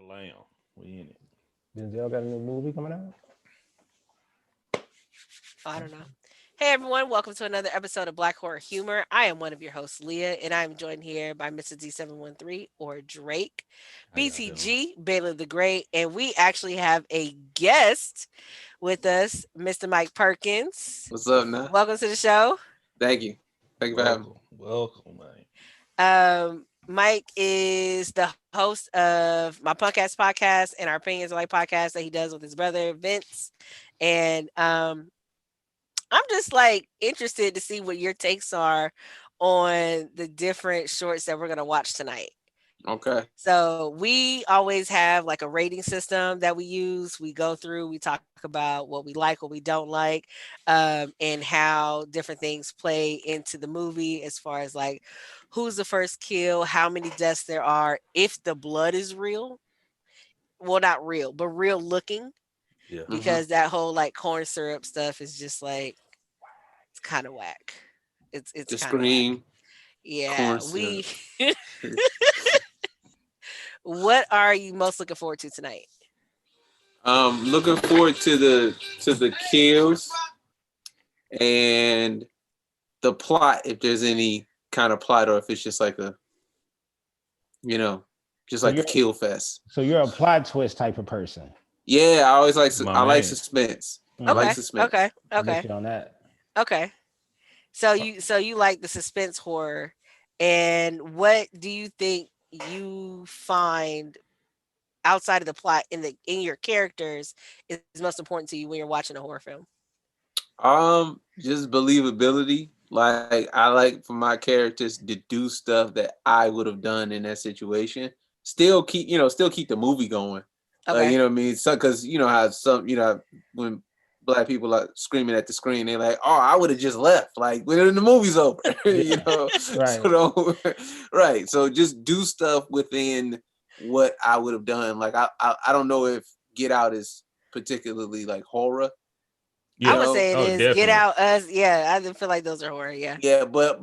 Lamb. We in it. Denzel got a new movie coming out. Oh, I don't know. Hey everyone, welcome to another episode of Black Horror Humor. I am one of your hosts, Leah, and I am joined here by Mr. D713 or Drake, How y'all doing? BTG, Baylor the Great, and we actually have a guest with us, Mr. Mike Perkins. What's up, now? Welcome to the show. Thank you. Thank you for having me. Welcome, man. Mike is the host of my Punkcast podcast and our Opinions Alike podcast that he does with his brother Vince. And I'm just like interested to see what your takes are on the different shorts that we're gonna watch tonight. Okay. So we always have like a rating system that we use. We go through, we talk about what we like, what we don't like, and how different things play into the movie as far as like who's the first kill, how many deaths there are, if the blood is real. Well, not real, but real looking, Yeah. because that whole like corn syrup stuff is just like it's kind of whack. It's The kind of whack. scream, Yeah, corn we. syrup. What are you most looking forward to tonight? Looking forward to the kills and the plot, if there's any kind of plot, or if it's just like just So like a you're kill fest. so you're a plot twist type of person. Yeah, I always like My I like man. suspense. I Okay, like Okay, suspense. okay, I'm with okay, you on that. okay. So you like the suspense horror, and what do you think you find outside of the plot in your characters is most important to you when you're watching a horror film? Just believability. Like I like for my characters to do stuff that I would have done in that situation. Still keep the movie going. Like, Okay. you know what I mean? So, because you know how when black people are screaming at the screen, they're like, "Oh, I would have just left. Like, when the movie's over." You know? Right. So right. So just do stuff within what I would have done. Like I don't know if Get Out is particularly like horror. You I would know? say it Oh, is Get definitely. Out, Us. Yeah, I didn't feel like those are horror. Yeah. Yeah, but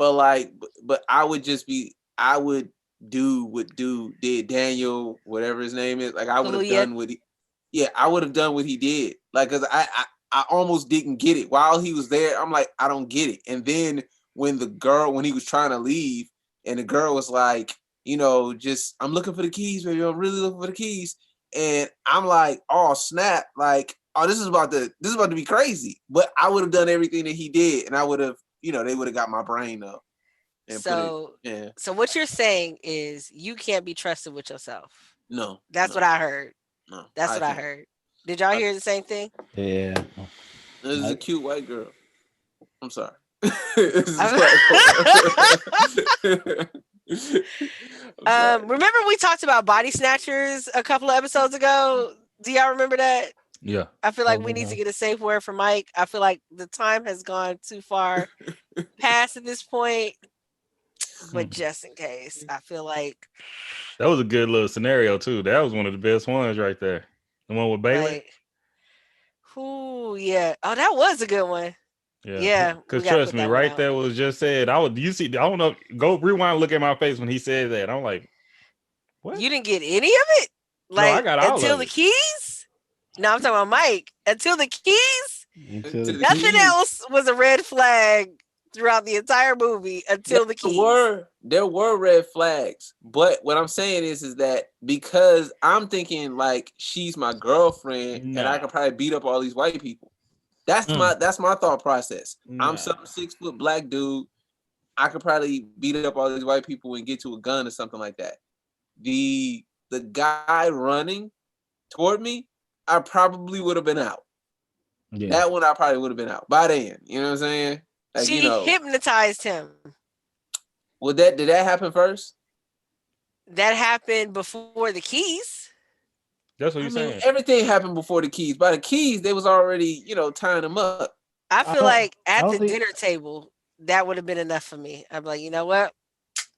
I would just be I would do what dude did, Daniel, whatever his name is. Like I would have Kaluuya. done I would have done what he did. Like, cause I almost didn't get it while he was there. I'm like, I don't get it. And then when he was trying to leave, and the girl was like, just I'm looking for the keys, baby. I'm really looking for the keys. And I'm like, oh snap, like, oh, this is about to be crazy. But I would have done everything that he did, and I would have, they would have got my brain up and So, put it. Yeah, so what you're saying is you can't be trusted with yourself. no, That's no, what I heard. no. That's I what I can't. heard. Did y'all hear the same thing? Yeah. This is a Like- cute white girl. I'm sorry. This is I'm- white. I'm sorry. Remember we talked about body snatchers a couple of episodes ago? Do y'all remember that? Yeah. I feel like we Oh, need to no. get a safe word for Mike. I feel like the time has gone too far past at this point. But just in case, I feel like That was a good little scenario too. That was one of the best ones right there. The one with Bailey. right. Ooh, yeah. Oh, that was a good one. Yeah, we Because gotta trust put me, that one right out. there was just said. You see, I don't know. Go rewind, look at my face when he said that. I'm like, what? You didn't get any of it? No, I Like got all until of the it. keys? No, I'm talking about Mike. Until the keys? Until To the the Nothing keys. else was a red flag throughout the entire movie until the keys. There were red flags, but what I'm saying is that because I'm thinking like she's my girlfriend and I Nah. could probably beat up all these white people. That's my thought process. I'm Nah. some 6 foot black dude. I could probably beat up all these white people and get to a gun or something like that. The guy running toward me, I probably would have been out. Yeah. That one I probably would have been out by then. You know what I'm saying? Like, She hypnotized him. did that happen first? That happened before the keys. That's what I you're mean, saying. everything happened before the keys. By the keys, they was already, tying them up. I I feel don't- like I at don't the think- dinner table, that would have been enough for me. I'm like, you know what?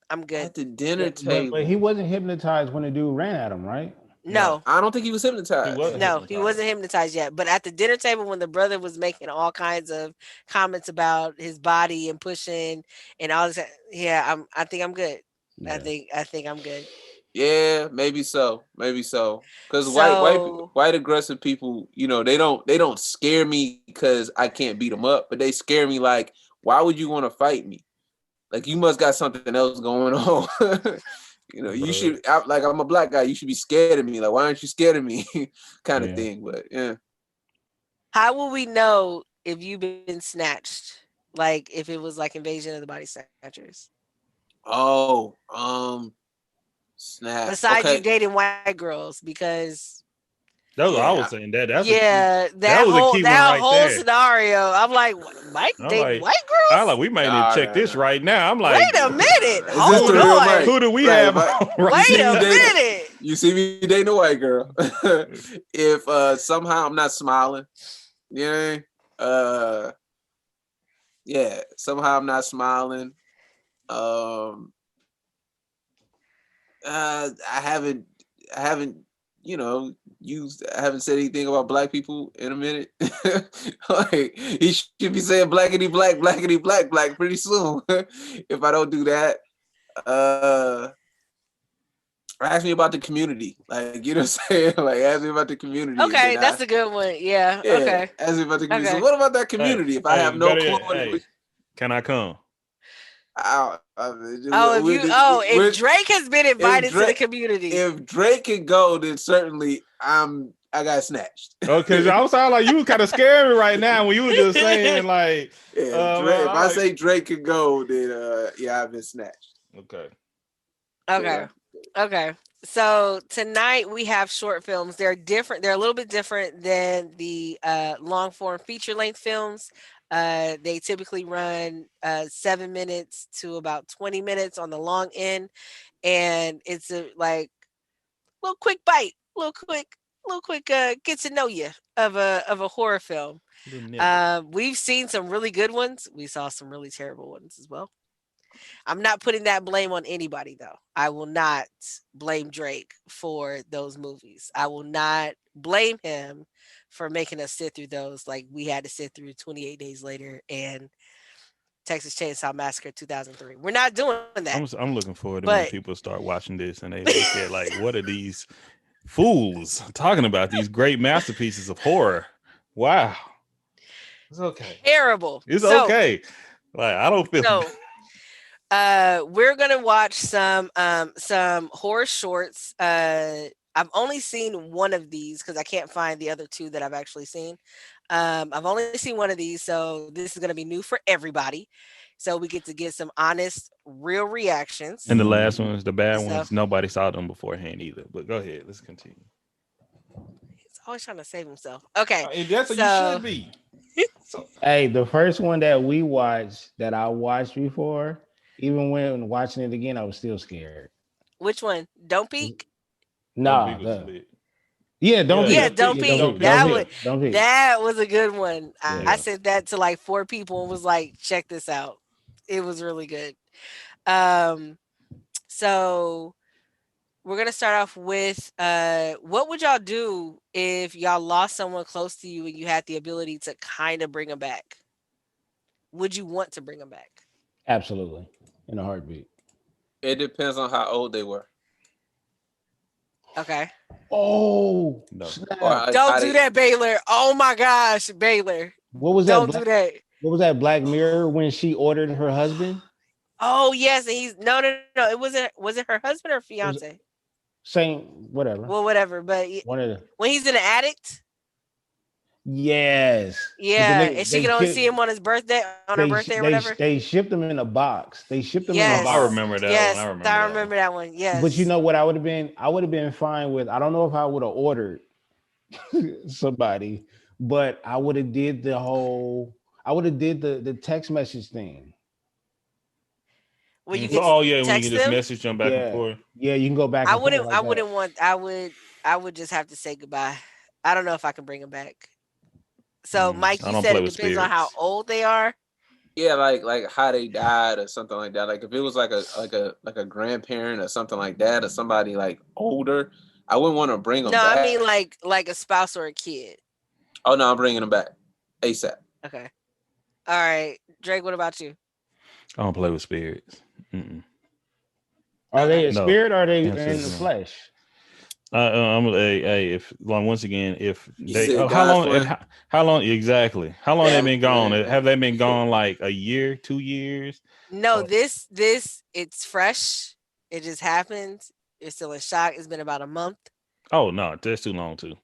I'm good. At the dinner But table. he wasn't hypnotized when the dude ran at him, right? No, I don't think he was hypnotized. He wasn't. no, he hypnotized. wasn't hypnotized yet. But at the dinner table, when the brother was making all kinds of comments about his body and pushing and all this, yeah, I think I'm good. Yeah. I think I'm good. Yeah, maybe so. Maybe so. Because So white aggressive people, you know, they don't scare me because I can't beat them up, but they scare me like, why would you want to fight me? Like you must got something else going on. You know, you should like I'm a black guy. You should be scared of me. Like, why aren't you scared of me? Kind of thing. But yeah. how will we know if you've been snatched? Like if it was like Invasion of the Body Snatchers. Oh, snap. Besides you Okay. dating white girls, because That's what I Yeah. was saying. That's yeah, that was a key one that right whole there. scenario, I'm like, Mike I'm dating like, white I girls? like we might need to Nah, check nah, this nah. right now. I'm like, Wait a minute, Is this hold the real on. Mike? who do we Right, have? right. on You right Wait see a me dating- minute. You see me dating a white girl. If somehow I'm not smiling, you know, yeah, somehow I'm not smiling. I haven't, you know, I haven't said anything about black people in a minute. Like he should be saying blackity black pretty soon. If I don't do that, ask me about the community. Like, you know what I'm saying? Like, ask me about the community. Okay, And then that's a good one. Yeah. yeah, Okay. ask me about the community. Okay. So what about that community? If I have no clue what hey, can I come? If Drake has been invited to the community. If Drake can go, then certainly I got snatched. Okay, I was sound like you kind of scared me right now when you were just saying like, if I say Drake can go, then yeah, I've been snatched. Okay. Okay. Yeah. Okay. So tonight we have short films. They're different. They're a little bit different than the long form feature length films. They typically run 7 minutes to about 20 minutes on the long end, and it's a like little quick bite, little quick get to know you of a horror film. We've seen some really good ones. We saw some really terrible ones as well. I'm not putting that blame on anybody though. I will not blame Drake for those movies. I will not blame him for making us sit through those like we had to sit through 28 Days Later and Texas Chainsaw Massacre 2003. We're not doing that. I'm looking forward to when people start watching this and they get like, what are these fools talking about? These great masterpieces of horror. Wow. It's okay. Terrible. It's okay. Like I don't feel we're gonna watch some horror shorts. I've only seen one of these because I can't find the other two that I've actually seen. I've only seen one of these, so this is gonna be new for everybody. So we get to get some honest, real reactions. And the last ones, the bad ones, nobody saw them beforehand either. But go ahead, let's continue. He's always trying to save himself. Okay, that's what you should be. Hey, the first one that we watched that I watched before, even when watching it again, I was still scared. Which one? Don't Peek? No. Don't Peek. That was a good one. Yeah. I said that to like 4 people and was like, check this out. It was really good. So we're gonna start off with what would y'all do if y'all lost someone close to you and you had the ability to kind of bring them back? Would you want to bring them back? Absolutely. In a heartbeat. It depends on how old they were. Okay. Oh, no. Don't do that, Baylor. Oh my gosh, Baylor. What was Don't that? do that. What was that Black Mirror when she ordered her husband? Oh yes, and he's no. It wasn't. Was it her husband or fiance? Same, whatever. Well, whatever. But one of the, when he's in an addict. Yes. Yeah, and she can only see him on his birthday, on her birthday or whatever. They shipped him in a box. They shipped him in a box. I remember that one. I remember that one. Yes. But you know what I would have been? I would have been fine with. I don't know if I would have ordered somebody, but I would have did the whole. I would have did the text message thing. Well, you when you can just message them back and forth. Yeah, you can go back. I wouldn't. I wouldn't want. I would just have to say goodbye. I don't know if I can bring them back. So, Mike, you said it depends on how old they are. Yeah, like how they died or something like that. Like if it was like a grandparent or something like that, or somebody like older, I wouldn't want to bring them back. No, I mean like a spouse or a kid. Oh no, I'm bringing them back ASAP. Okay. All right, Drake. What about you? I don't play with spirits. Are they a No. spirit or are they Answer in is the no. flesh? I'm if once again if they said how God's long plan. how long exactly how long they God's been gone? plan. Have they been gone like a year, 2 years? No, Oh, this it's fresh. It just happened. You're still in shock. It's been about a month. oh no, that's too long too.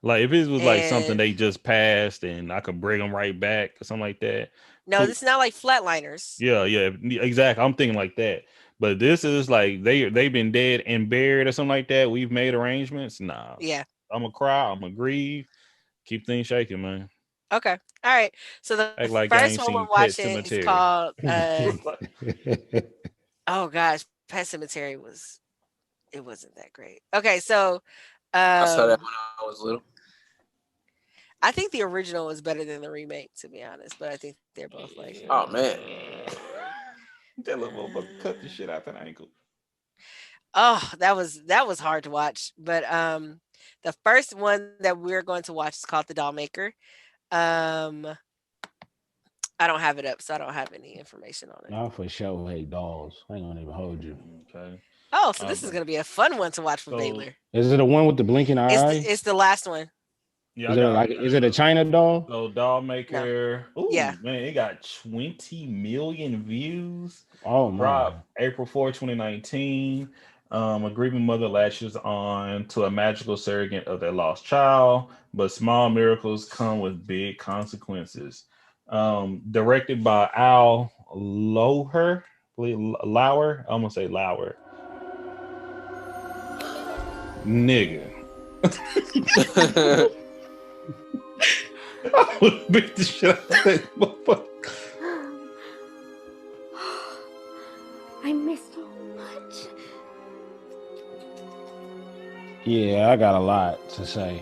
Like if it was like something And they just passed and I could bring them right back or something like that. no, Cool. this is not like flatliners. Yeah, exactly. I'm thinking like that. But this is like they've been dead and buried or something like that. We've made arrangements. Nah, Yeah. I'm gonna cry. I'm gonna grieve. Keep things shaking, man. Okay. All right. So the Act like I first ain't one we're seen Pet watching is Cemetery. called oh gosh, Pet Cemetery it wasn't that great. Okay, so I saw that um when I was little. I think the original is better than the remake, to be honest, but I think they're both like Oh man. That little motherfucker cut the shit out that ankle. oh, that was hard to watch. But the first one that we're going to watch is called The Doll Maker. Um I don't have it up, so I don't have any information on it. I for sure hate dolls. I ain't gonna even hold you. Okay. Oh, so this is gonna be a fun one to watch for So Baylor. Is it the one with the blinking eye? It's the last one. yeah, Is it like is it a China doll? so Doll No. Maker. Ooh, Yeah. man, it got 20 million views. Oh my. Dropped April 4, 2019. A grieving mother lashes on to a magical surrogate of their lost child, but small miracles come with big consequences. Directed by Al Loher, Lauer. I'm gonna say Lauer. Nigga. I would beat the shit out of that motherfucker. I miss you much. Yeah, I got a lot to say.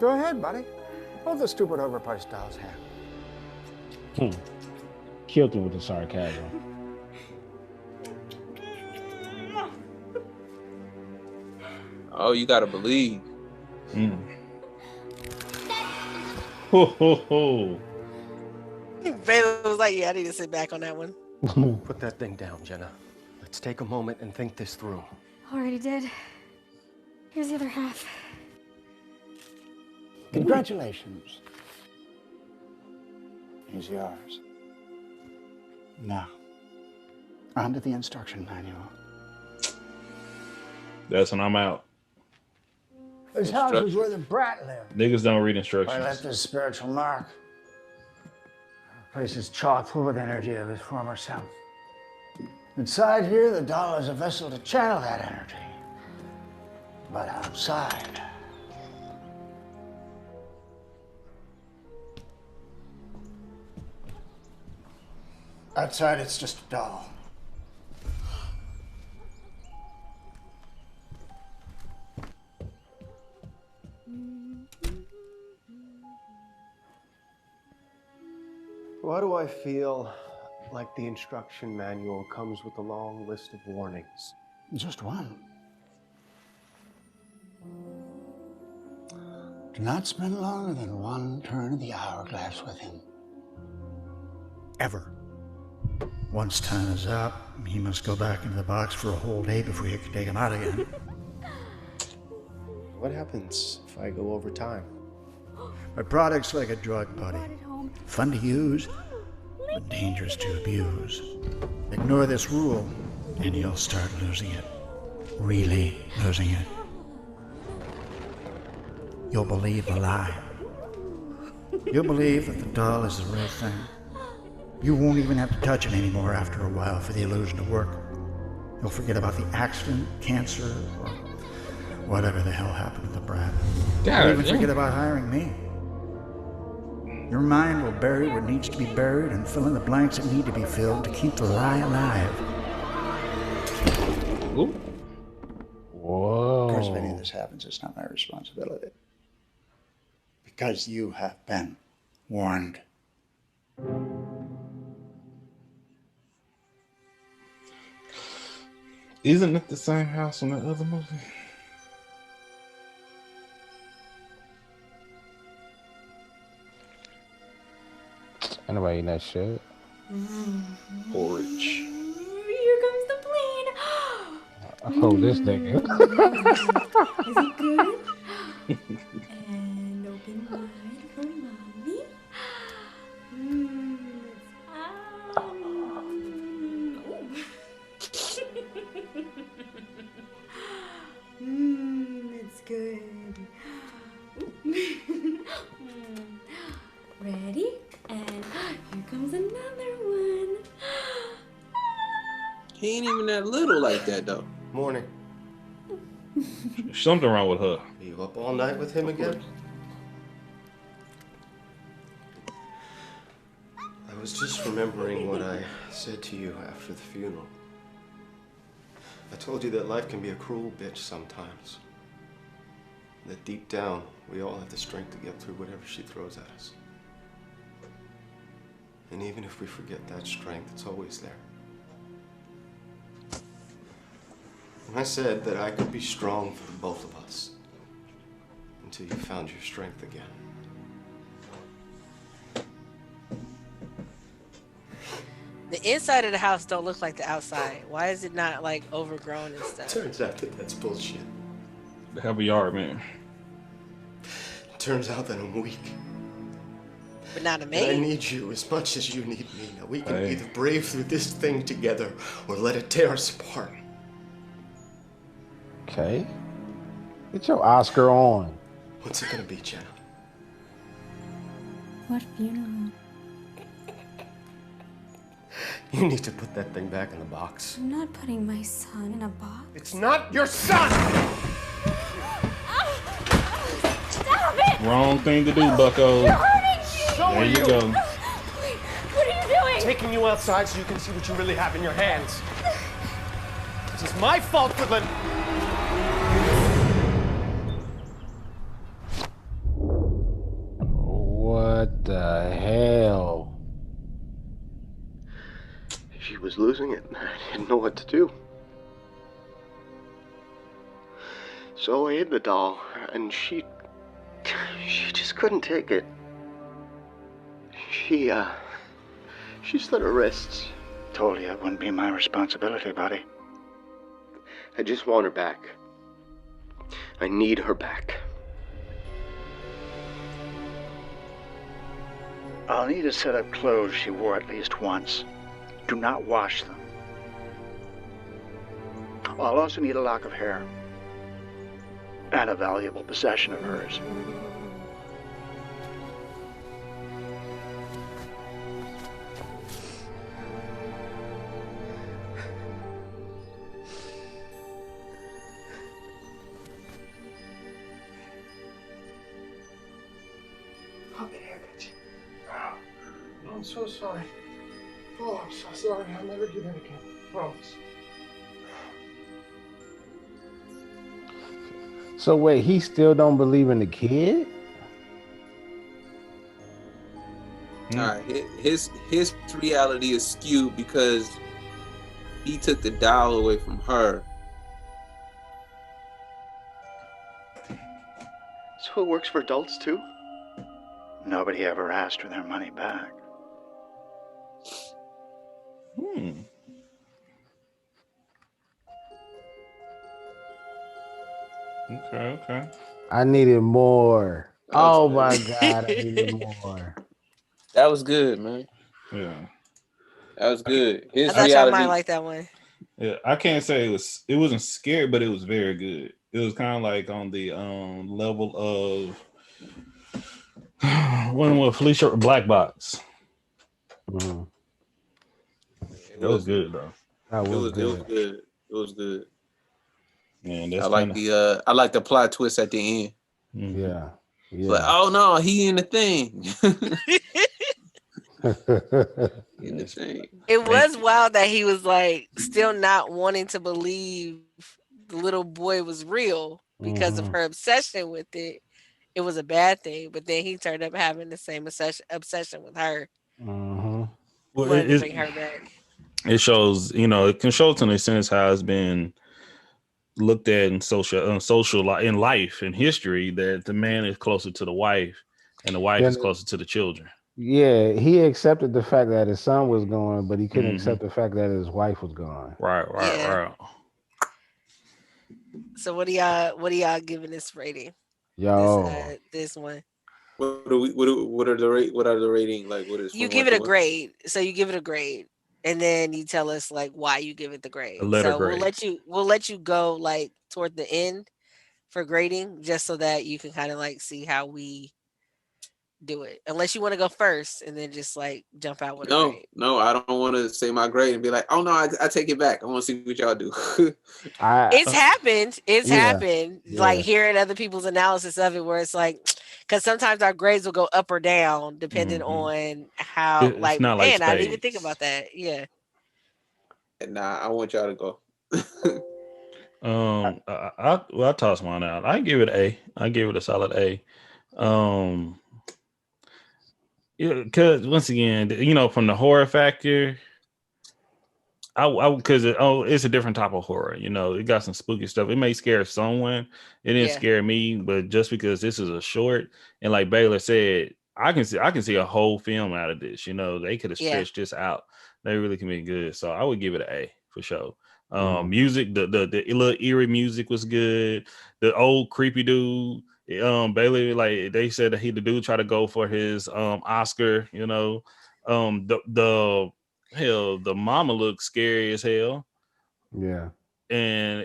Go ahead, buddy. Pull the stupid overpriced doll's hand. Killed him with the sarcasm. Oh, you gotta believe. Ho, ho, ho. Baylor was like, yeah, I need to sit back on that one. Put that thing down, Jenna. Let's take a moment and think this through. Already did. Here's the other half. Congratulations. He's yours. Now, on to the instruction manual. That's when I'm out. This house is where the brat lived. Niggas don't read I instructions. left his spiritual mark. The place is chock full with energy of his former self. Inside here, the doll is a vessel to channel that energy. But outside, it's just a doll. Why do I feel like the instruction manual comes with a long list of warnings? Just one. Do not spend longer than one turn of the hourglass with him. Ever. Once time is up, he must go back into the box for a whole day before you can take him out again. What happens if I go over time? My product's like a drug, buddy. Fun to use, but dangerous to abuse. Ignore this rule, and you'll start losing it. Really losing it. You'll believe the lie. You'll believe that the doll is the real thing. You won't even have to touch it anymore after a while for the illusion to work. You'll forget about the accident, cancer, or whatever the hell happened to the brat. You'll even forget about hiring me. Your mind will bury what needs to be buried and fill in the blanks that need to be filled to keep the lie alive. Ooh. Whoa. Of course, if any of this happens, it's not my responsibility. Because you have been warned. Isn't it the same house from the other movie? Anybody eating that shit? Porridge. Oh, this nigga. Is it good? And open wide for mommy. It's good. Ready? And here comes another one. He ain't even that little like that though. Morning. Something wrong with her. Are you up all night with him again? I was just remembering what I said to you after the funeral. I told you that life can be a cruel bitch sometimes. That deep down, we all have the strength to get through whatever she throws at us. And even if we forget that strength, it's always there. And I said that I could be strong for the both of us until you found your strength again. The inside of the house don't look like the outside. Why is it not like overgrown and stuff? Turns out that that's bullshit. The hell of a yard, man. Turns out that I'm weak. But not a And I maid. need you as much as you need me. Now we can either brave through this thing together or let it tear us apart. Okay. Get your Oscar on. What's it gonna be, Jenna? What funeral? You need to put that thing back in the box. I'm not putting my son in a box. It's not your son! Stop it! Wrong thing to do, bucko. You're hurting me! There you go. What are you doing? Taking you outside so you can see what you really have in your hands. This is my fault for the... What the hell? She was losing it. I didn't know what to do. So I hid the doll, and she just couldn't take it. She slit her wrists. Told you it wouldn't be my responsibility, buddy. I just want her back. I need her back. I'll need a set of clothes she wore at least once. Do not wash them. I'll also need a lock of hair. And a valuable possession of hers. I'll get here, bitch. I'm so sorry. Oh, I'm so sorry. I'll never do that again. Promise. So wait, he still don't believe in the kid? All right, his reality is skewed because he took the doll away from her. So it works for adults too? Nobody ever asked for their money back. Okay. I needed more. Oh my God, I needed more. That was good, man. Yeah. That was good. I His thought y'all reality. might like that one. Yeah, I can't say it wasn't scary, but it was very good. It was kind of like on the level of one with Felicia Black Box. Mhm. It was good though. That was good. It was good. Man, I like the plot twist at the end. Mm-hmm. Yeah. It's like, oh no, he in the thing. In the thing. It was wild that he was like still not wanting to believe the little boy was real because of her obsession with it. It was a bad thing, but then he turned up having the same obsession with her. Mm-hmm. Well, Wanted to bring her back. It shows, it can show to an extent how it's been looked at in social in life in history that the man is closer to the wife and the wife is closer to the children. Yeah, he accepted the fact that his son was gone, but he couldn't accept the fact that his wife was gone. Right. So what are y'all giving this rating? This Yo, this one. What are the rating, like what is You from one give it to a one? grade. So you give it a grade. And then you tell us like why you give it the A grade. letter So grade. we'll let you go like toward the end for grading just so that you can kind of like see how we do it. Unless you want to go first and then just like jump out with a No, grade. no, I don't want to say my grade and be like, oh no, I take it back. I want to see what y'all do. I It's happened. It's yeah, happened. Like yeah. hearing other people's analysis of it, where it's like, because sometimes our grades will go up or down depending Hmm. on how. It's Like, not like man, I didn't even think spades. about that. Yeah. And nah, I want y'all to go. I toss mine out. I give it A. I give it a solid A. Um, because once again, from the horror factor, because it's a different type of horror. It got some spooky stuff. It may scare someone. It didn't Yeah. scare me, but just because this is a short, and like Baylor said, I can see a whole film out of this. They could have Yeah. stretched this out. They really can be good. So I would give it an A for sure. Mm, Music, the little eerie music was good. The old creepy dude, Bailey, like they said that the dude tried to go for his Oscar. The hell, the mama looks scary as hell, yeah. and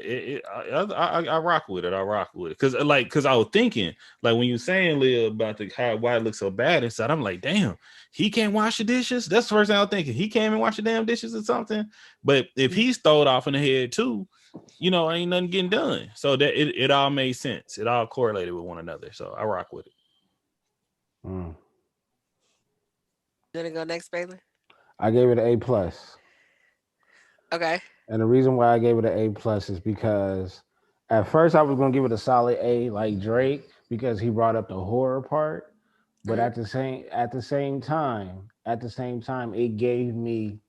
I rock with it. I rock with it because I was thinking like when you saying Leah about why it looks so bad inside. I'm like, damn, he can't wash the dishes. That's the first thing I was thinking. He can't even wash the damn dishes or something. But if he's throwed off in the head too, ain't nothing getting done. So that it all made sense. It all correlated with one another. So I rock with it. Mm. You gonna go next, Baylor? I gave it an A plus. Okay. And the reason why I gave it an A plus is because at first I was gonna give it a solid A like Drake because he brought up the horror part, but Hmm. at the same time it gave me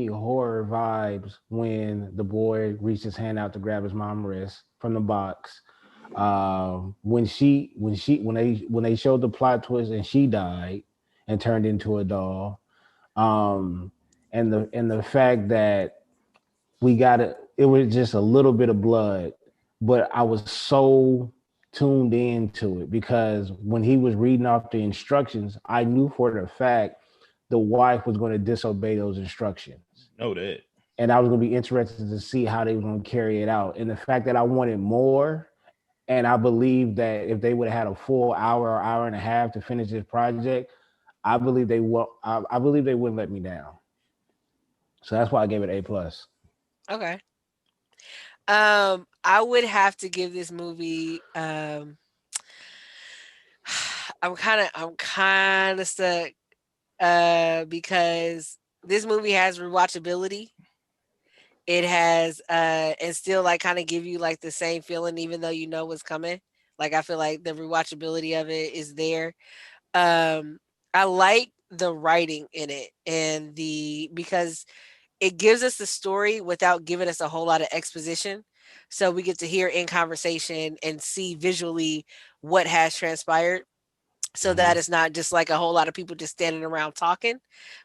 horror vibes when the boy reached his hand out to grab his mom's wrist from the box. When they showed the plot twist and she died and turned into a doll. Um, and the fact that it was just a little bit of blood, but I was so tuned into it because when he was reading off the instructions, I knew for the fact the wife was going to disobey those instructions. Know that. And I was going to be interested to see how they were going to carry it out. And the fact that I wanted more, and I believe that if they would have had a full hour or hour and a half to finish this project, I believe they will. I believe they wouldn't let me down. So that's why I gave it A plus. Okay. I would have to give this movie. I'm kind of stuck. Because this movie has rewatchability. It has and still like kind of give you like the same feeling even though you know what's coming. Like I feel like the rewatchability of it is there. Um I like the writing in it and the because it gives us the story without giving us a whole lot of exposition. So we get to hear in conversation and see visually what has transpired so that Mhm. it's not just like a whole lot of people just standing around talking,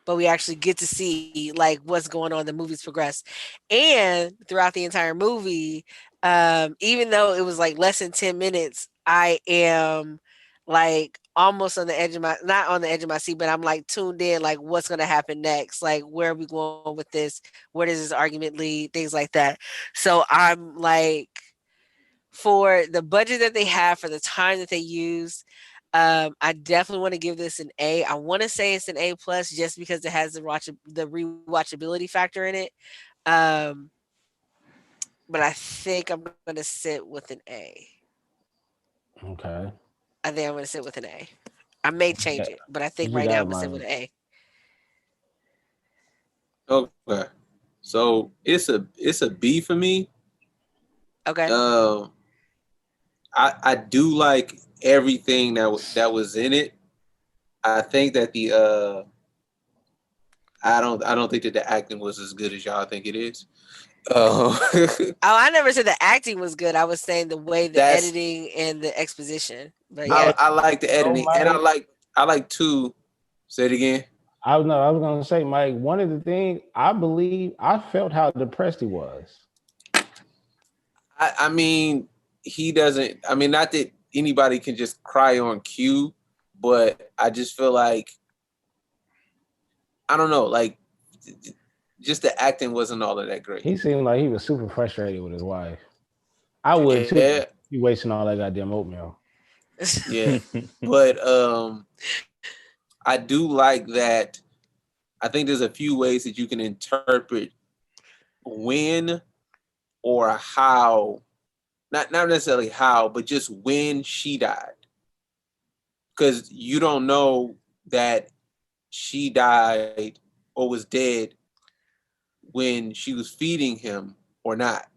but we actually get to see like what's going on, the movies progress. And throughout the entire movie, even though it was like less than 10 minutes, I am like almost on the edge of my not on the edge of my seat, but I'm like tuned in, like what's gonna happen next, like where are we going with this, where does this argument lead, things like that. So I'm like for the budget that they have, for the time that they use, I definitely want to give this an A. I want to say it's an A plus just because it has the rewatchability factor in it. Um, but I think I'm gonna sit with an A. Okay. I think I'm gonna sit with an A. I may change Yeah. it, but I think What you right now I'm got, gonna sit with Mike? an A. Okay, so it's a B for me. Okay. Uh, I do like everything that was in it. I think that I don't think that the acting was as good as y'all think it is. Uh, Oh, I never said the acting was good. I was saying the way the that's editing and the exposition. But Yeah. yeah. I like the Oh, editing, and Mike. I like two. Say it again. I was gonna say, Mike. One of the things I believe, I felt how depressed he was. I mean, he doesn't. I mean, not that anybody can just cry on cue, but I just feel like I don't know, like just the acting wasn't all of that great. He seemed like he was super frustrated with his wife. I would too. Yeah, You wasting all that goddamn oatmeal. yeah. But I do like that. I think there's a few ways that you can interpret when or how, not necessarily how, but just when she died. Because you don't know that she died or was dead when she was feeding him or not.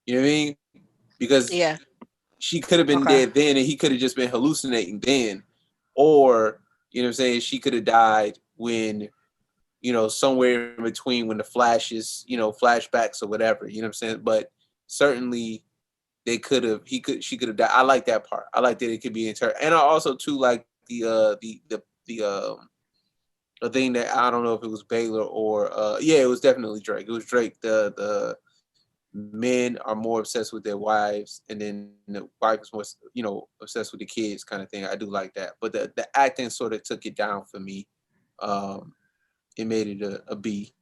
You know what I mean? Because Yeah. she could have been Okay. dead then and he could have just been hallucinating then. Or, you know what I'm saying, she could have died when, you know, somewhere in between when the flashes, you know, flashbacks or whatever, you know what I'm saying? But certainly she could have died. I like that part. I like that it could be and I also too like the thing that I don't know if it was Baylor or yeah, it was definitely Drake. It was Drake. The men are more obsessed with their wives, and then the wife is more, you know, obsessed with the kids, kind of thing. I do like that, but the acting sort of took it down for me. It made it a B.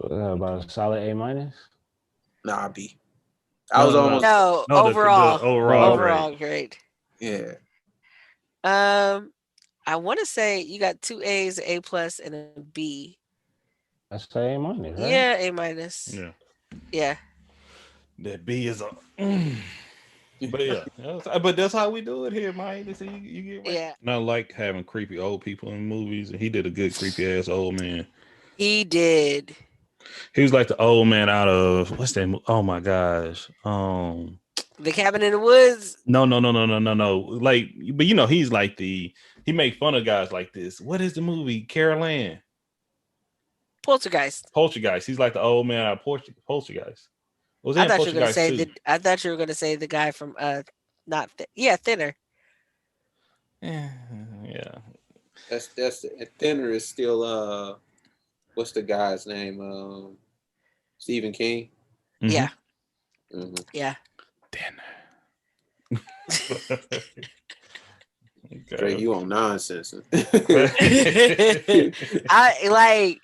About a solid A minus. Nah, B. I was almost no the overall overall great. yeah. I want to say you got 2 A's, A plus, and a B. That's A minus, right? Yeah, A minus. Yeah. Yeah. That B is a. But yeah, but that's how we do it here, man. You get right. Yeah. And I like having creepy old people in movies, and he did a good creepy ass old man. He did. He was like the old man out of what's that? Oh my gosh. The Cabin in the Woods. No. Like, but you know, he's like he make fun of guys like this. What is the movie? Carol Ann. Poltergeist. He's like the old man out of Poltergeist. Was I that thought you were gonna Poltergeist say too? I thought you were gonna say the guy from Thinner. Yeah. That's Thinner is still what's the guy's name? Stephen King. Mm-hmm. Yeah. Mm-hmm. Yeah. Thinner. Drake, you on nonsense. I like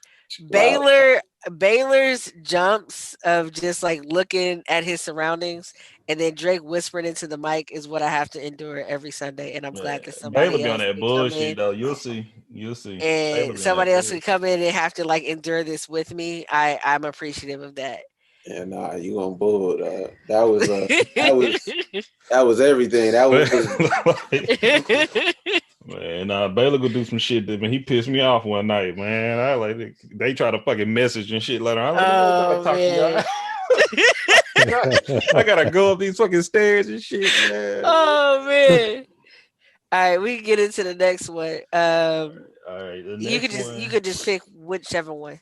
Baylor's jumps of just like looking at his surroundings and then Drake whispering into the mic is what I have to endure every Sunday. And I'm glad that Baylor somebody be on else that can come bullshit in. though. You'll see. And somebody else could come in and have to like endure this with me. I'm appreciative of that. Yeah, nah, you on board. That was everything. That was man. Baylor go do some shit that he pissed me off one night, man. I like they try to fucking message and shit later. I'm like, I talk to y'all. I gotta go up these fucking stairs and shit, man. Oh man. All right, we can get into the next one. All right, the next you could just pick whichever one.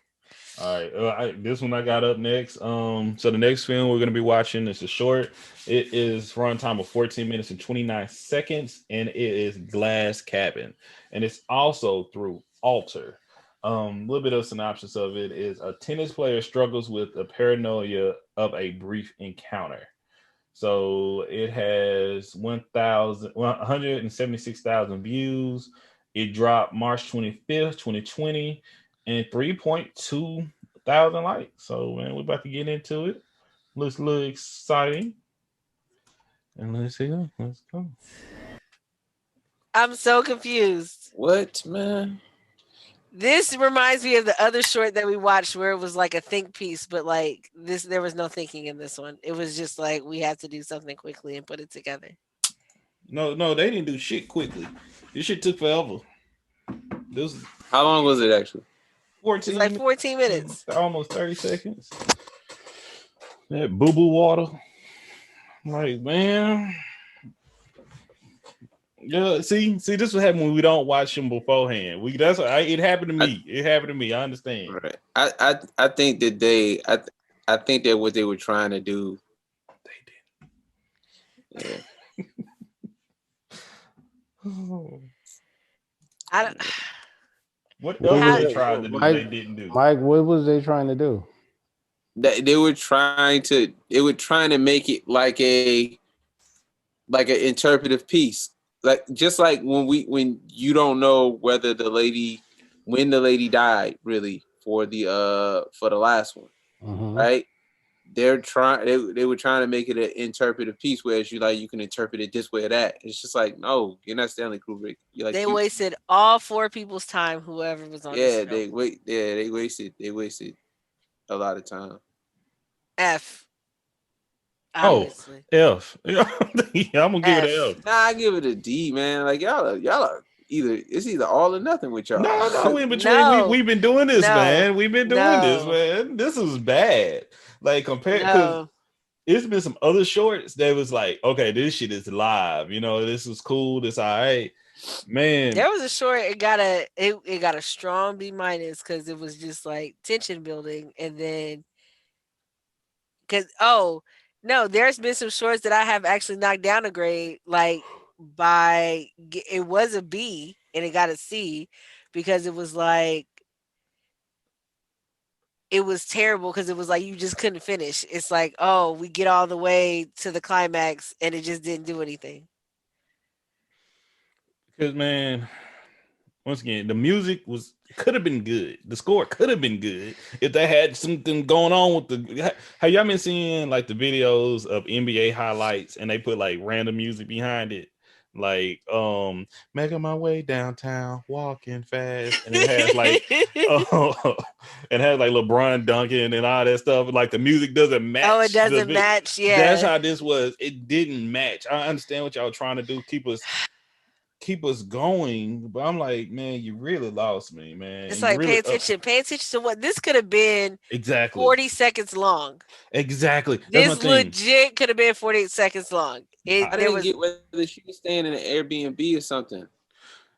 All right, this one I got up next. So the next film we're gonna be watching is a short. It is runtime of 14 minutes and 29 seconds, and it is Glass Cabin, and it's also through Alter. A little bit of synopsis of it is a tennis player struggles with the paranoia of a brief encounter. So it has 176,000 views. It dropped March 25th, 2020, and 3.2 thousand likes. So man, we're about to get into it. Looks a little exciting. And let's go. I'm so confused. What, man? This reminds me of the other short that we watched where it was like a think piece, but like this, there was no thinking in this one. It was just like we had to do something quickly and put it together. No, they didn't do shit quickly. This shit took forever. How long was it actually? 14. It's like 14 minutes. Almost 30 seconds. That boo-boo water. Like, man. Yeah, see, this what happened when we don't watch them beforehand. It happened to me. It happened to me. I understand. Right. I think that I think that what they were trying to do. They did. Yeah. What else they tried to do they didn't do? Mike, what was they trying to do? They were trying to make it like an interpretive piece, like just like when you don't know whether when the lady died really for the last one, right? They were trying to make it an interpretive piece, whereas you can interpret it this way or that. It's just like, no, you're not Stanley Kubrick. You're like They wasted all 4 people's time, whoever was on this film. they wasted a lot of time. F. Oh, Obviously. F. Yeah, I'm gonna give it an F. F. Nah, I give it a D, man. Like y'all are either all or nothing with y'all. No, we in between. No. We've been doing this, No. man. We've been doing this, No. man. This is bad. Like compared, because No. it's been some other shorts that was like, okay, this shit is live. You know, this is cool. This all right, man. There was a short. It got a strong B- because it was just like tension building, and then no, there's been some shorts that I have actually knocked down a grade like it was a B and it got a C because it was like it was terrible because it was like you just couldn't finish. It's like, oh, we get all the way to the climax and it just didn't do anything. Because man, once again, the music could have been good. The score could have been good if they had something going on with the. Have y'all been seeing like the videos of NBA highlights and they put like random music behind it, like making my way downtown, walking fast, and it has like and has like LeBron dunking and all that stuff. Like the music doesn't match. Oh, it doesn't match. Yeah, that's how this was. It didn't match. I understand what y'all were trying to do, keep us going, but I'm like, man, you really lost me, man. it's You like really pay attention to what this could have been. exactly 40 seconds long. Exactly. That's This my thing. legit could have been 48 seconds long. I didn't get whether she was staying in an Airbnb or something.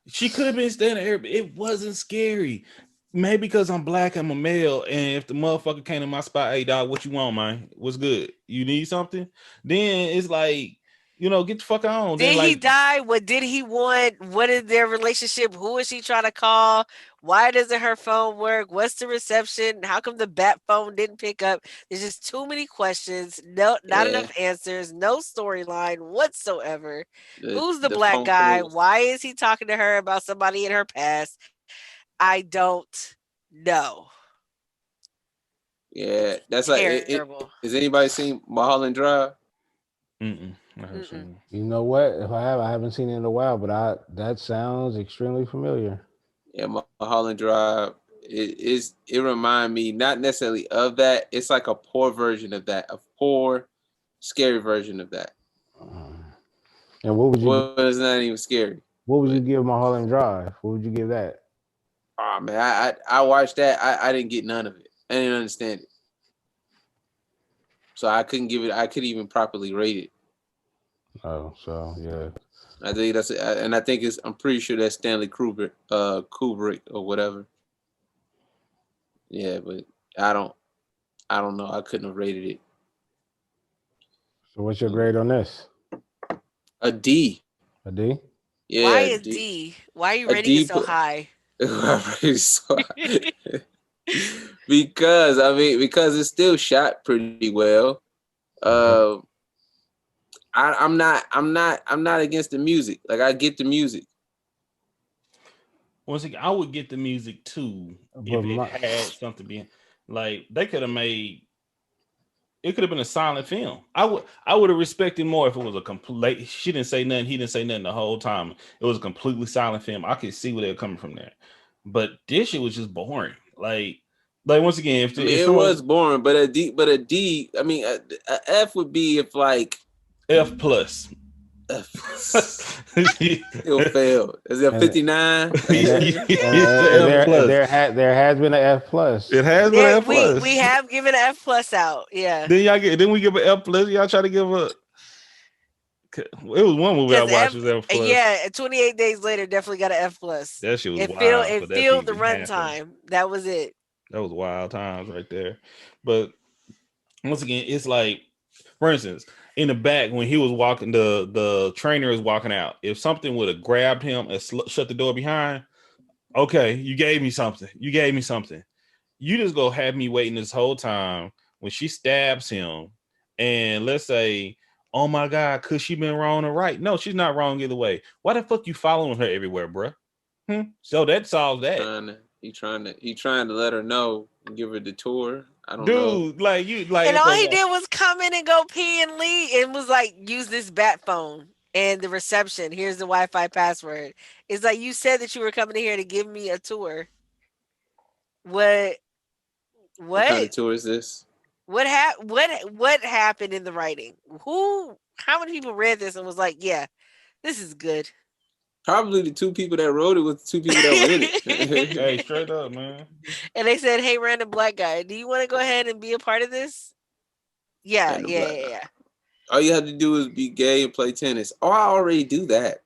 She could have been staying there. It wasn't scary. Maybe because I'm black, I'm a male, and if the motherfucker came to my spot, hey dog, what you want, man? What's good? You need something? Then it's like, get the fuck on. Did then like he die? What did he want? What is their relationship? Who is she trying to call? Why doesn't her phone work? What's the reception? How come the bat phone didn't pick up? There's just too many questions. No, not enough answers. No storyline whatsoever. Who's the black guy? Why is he talking to her about somebody in her past? I don't know. Yeah, that's terrible. Like has anybody seen Mulholland Drive? I haven't seen it. You know what? If I haven't seen it in a while, but that sounds extremely familiar. Yeah, Mulholland Drive. It reminds me not necessarily of that. It's like a poor version of that, a poor, scary version of that. And what would you? Well, it's not even scary. What would you give Mulholland Drive? What would you give that? Oh man, I watched that. I didn't get none of it. I didn't understand it. So I couldn't give it. I couldn't even properly rate it. Oh, so yeah. I think and I think I'm pretty sure that's Stanley Kubrick or whatever. Yeah, but I don't know. I couldn't have rated it. So what's your grade on this? A D. A D? Yeah. Why a D? Why are you rating it so high? Because it's still shot pretty well. I'm not against the music. Like I get the music. Once again, I would get the music too if it had something being like they could have made. It could have been a silent film. I would have respected more if it was a complete. She didn't say nothing. He didn't say nothing the whole time. It was a completely silent film. I could see where they're coming from there, but this shit was just boring. Like once again, if it was boring, but a D. I mean, a F would be if like F plus. It'll fail. Is it a 59? There has been an F plus. It has been an F plus. We have given an F plus out. Yeah. Then we give an F plus. Y'all try to give a. It was one movie I watched was F plus. Yeah, 28 Days Later definitely got an F plus. That shit was wild. It filled the runtime. That was it. That was wild times right there. But once again, it's like, for instance, in the back when he was walking, the trainer is walking out. If something would have grabbed him and shut the door behind, okay, you gave me something. You just go have me waiting this whole time when she stabs him, and let's say, oh my God, could she been wrong or right? No, she's not wrong either way. Why the fuck you following her everywhere, bruh? So that solves that. He trying to let her know and give her the tour. I don't know. Dude, like you, like And it's all like, he did was come in and go pee and leave, and was like, use this bat phone and the reception. Here's the Wi-Fi password. It's like, you said that you were coming in here to give me a tour. What? What kind of What? tour is this? What happened in the writing? How many people read this and was like, yeah, this is good? Probably the two people that wrote it was the two people that were in it. hey, straight up, man. And they said, hey, random black guy, do you want to go ahead and be a part of this? Yeah, Random yeah, black yeah, guy. yeah. All you have to do is be gay and play tennis. Oh, I already do that.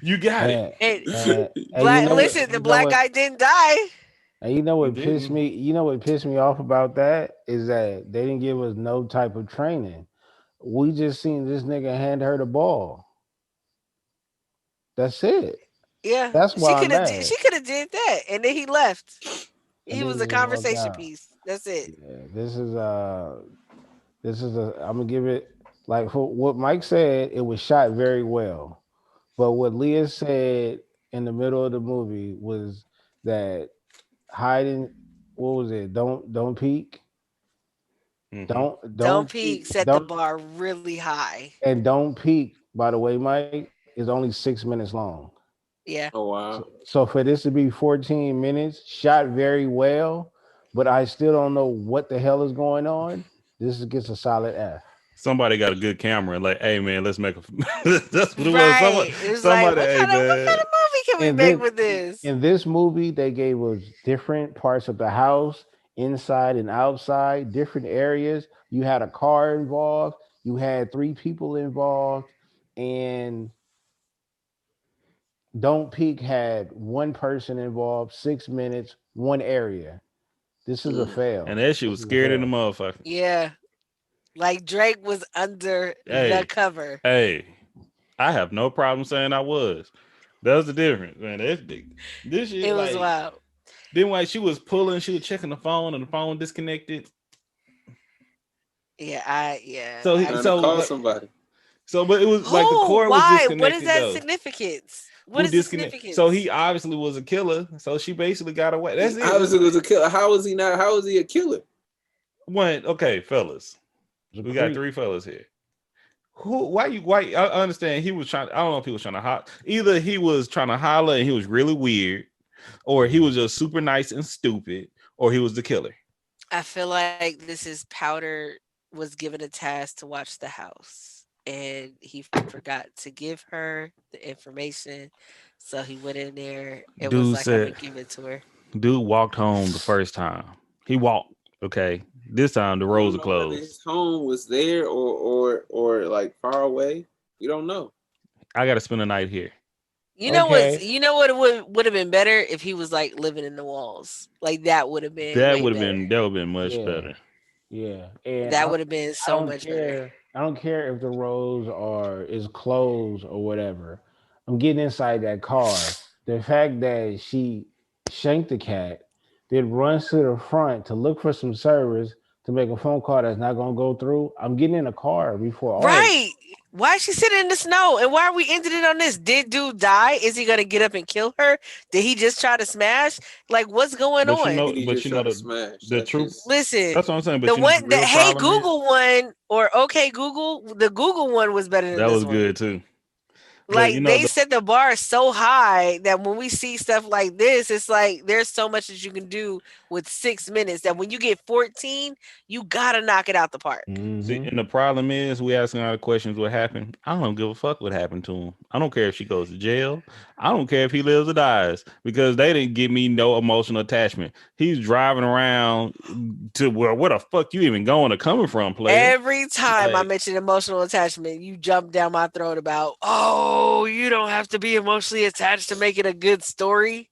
You got it. Listen, the black guy didn't die. And you know what He pissed didn't. me? You know what pissed me off about that is that they didn't give us no type of training. We just seen this nigga hand her the ball. That's it. Yeah, That's why I'm mad. she could have did that, and then he left. And He then was he a just walked conversation out. piece. That's it. Yeah, this is a I'm gonna give it like for what Mike said, it was shot very well. But what Leah said in the middle of the movie was that hiding, what was it? Don't peek. Mm-hmm. Don't Don't Peek peek. set the Don't bar really high. and don't peek, by the way, Mike, is only 6 minutes long. Yeah. Oh So, wow. so for this to be 14 minutes, shot very well, but I still don't know what the hell is going on. This gets a solid F. Somebody got a good camera and like, hey man, let's make a. That's what it was. Right. It was like, Somebody, hey what kind man. of movie can we And make then with this? in this movie, they gave us different parts of the house, inside and outside, different areas. You had a car involved, you had three people involved, and Don't Peek had one person involved, 6 minutes, one area. This is a And fail. that shit This was is a scared in the fail. motherfucker. Yeah. Like Drake was under the Hey, cover. hey, I have no problem saying I was. That's the difference, man. This shit, It was like, wild. then while she was pulling, she was checking the phone, and the phone disconnected. Yeah, So he, Trying to so, call like, somebody. so, but it was like the who? cord was Why? What is disconnected that though. significance? What Who is the disconnected? So significance? he obviously was a killer. So she basically got away. That's He it. obviously was a killer. How was he not? How was he a killer? One, okay, fellas. It was We a got creep. three fellas here. Who? Why? I understand he was trying. I don't know if he was trying to holler. Either he was trying to holler and he was really weird, or he was just super nice and stupid, or he was the killer. I feel like this is Powder was given a task to watch the house, and he forgot to give her the information. So he went in there and was Dude like, I'm gonna said, give it to her. dude walked home the first time. He walked. Okay, this time the We roads don't are know whether his closed. home was there or like far away. We don't know. I got to spend the night here. Okay. You know what it would have been better if he was like living in the walls. Like that would have been That way would have better. been. That would have been much Yeah. better. Yeah. And That would have been I so don't much better. care. I don't care if the roads are is closed or whatever. I'm getting inside that car. The fact that she shanked the cat, then runs to the front to look for some service to make a phone call that's not gonna go through. I'm getting in a car before all of Right. Why is she sitting in the snow? And why are we ending it on this? Did dude die? Is he gonna get up and kill her? Did he just try to smash? Like, what's going But you on? know, Did he but just you know try to smash? the That's truth. just Listen, That's what I'm saying. the But you know the one that real Hey problem is Google one or Okay Google, the Google one was better than that this was one. good too. But you Like know they the set the bar so high that when we see stuff like this, it's like there's so much that you can do with 6 minutes that when you get 14, you gotta knock it out the park. See, Mm-hmm. and the problem is we asking all the questions what happened. I don't give a fuck what happened to him. I don't care if she goes to jail. I don't care if he lives or dies because they didn't give me no emotional attachment. He's driving around to where the fuck you even going or coming from, player? Every time I Like mention emotional attachment, you jump down my throat about, oh, you don't have to be emotionally attached to make it a good story.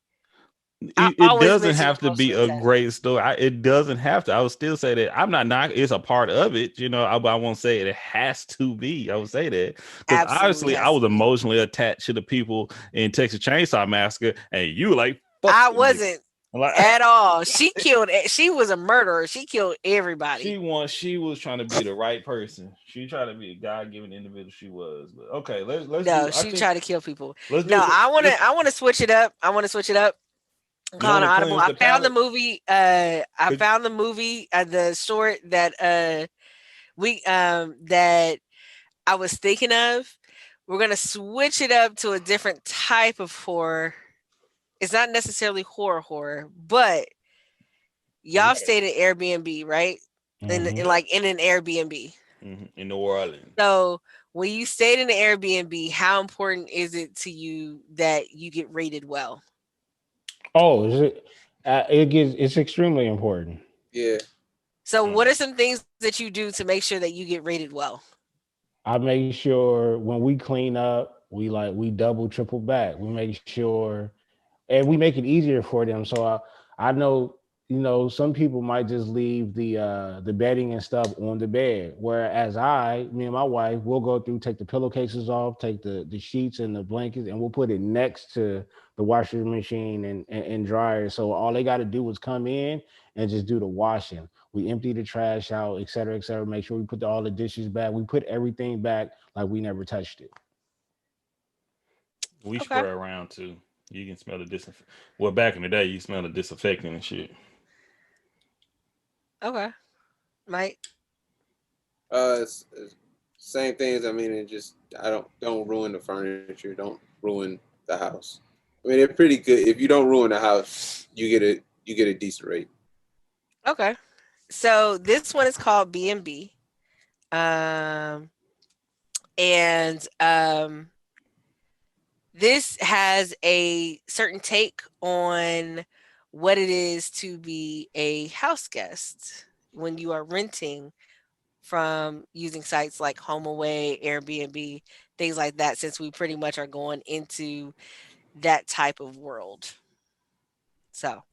I it always doesn't mention have to be emotional a attachment. great story. It doesn't have to. I would still say that I'm not knocking. It's a part of it, you know. I won't say it has to be. I would say that because Absolutely obviously I has was to be. emotionally attached to the people in Texas Chainsaw Massacre, and you were like, fuck I them niggas. wasn't. Like, at all. She was a murderer. She killed everybody. she was trying to be the right person. She tried to be a God-given individual. She was. But okay, let's No, do. I she think tried to kill people. let's No, do. I want to switch it up. I want to switch it up. I'm You calling want an to audible. cleanse I the found the palate? movie. Could- The short that that I was thinking of. We're gonna switch it up to a different type of horror. It's not necessarily horror, but we y'all gotta stayed in Airbnb, right? In Mhm. like in an Airbnb. in New Orleans. So when you stayed in the Airbnb, how important is it to you that you get rated well? Oh, is it? It's extremely important. Yeah. So what Mm. are some things that you do to make sure that you get rated well? I make sure when we clean up, we double triple back. We make sure, and we make it easier for them. So I know, some people might just leave the bedding and stuff on the bed, whereas me and my wife, we'll go through, take the pillowcases off, take the sheets and the blankets, and we'll put it next to the washing machine and dryer. So all they got to do is come in and just do the washing. We empty the trash out, et cetera, et cetera. Make sure we put all the dishes back. We put everything back like we never touched it. We Okay. spray around too. You can smell the disinfectant. Well, back in the day, you smell the disinfectant and shit. Okay. Mike. It's same things. I mean, it just I don't ruin the furniture. Don't ruin the house. I mean, they're pretty good. If you don't ruin the house, you get a decent rate. Okay. So this one is called B&B. Um and this has a certain take on what it is to be a house guest when you are renting from using sites like HomeAway, Airbnb, things like that, since we pretty much are going into that type of world. So,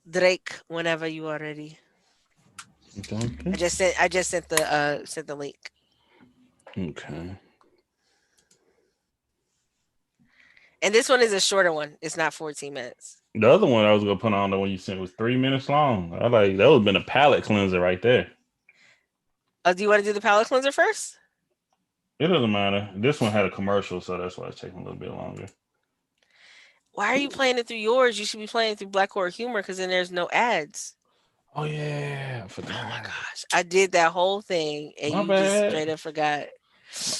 Drake, whenever you are ready. Okay. I just sent the link. Okay. And this one is a shorter one. It's not 14 minutes. The other one I was gonna put on the one you sent was 3 minutes long. I like that would have been a palate cleanser right there. Oh, do you want to do the palate cleanser first? It doesn't matter. This one had a commercial, so that's why it's taking a little bit longer. Why are you playing it through yours? You should be playing it through Black Horror Humor because then there's no ads. Oh yeah, I Oh my forgot. gosh. I did that whole thing and My you just bad. straight up forgot.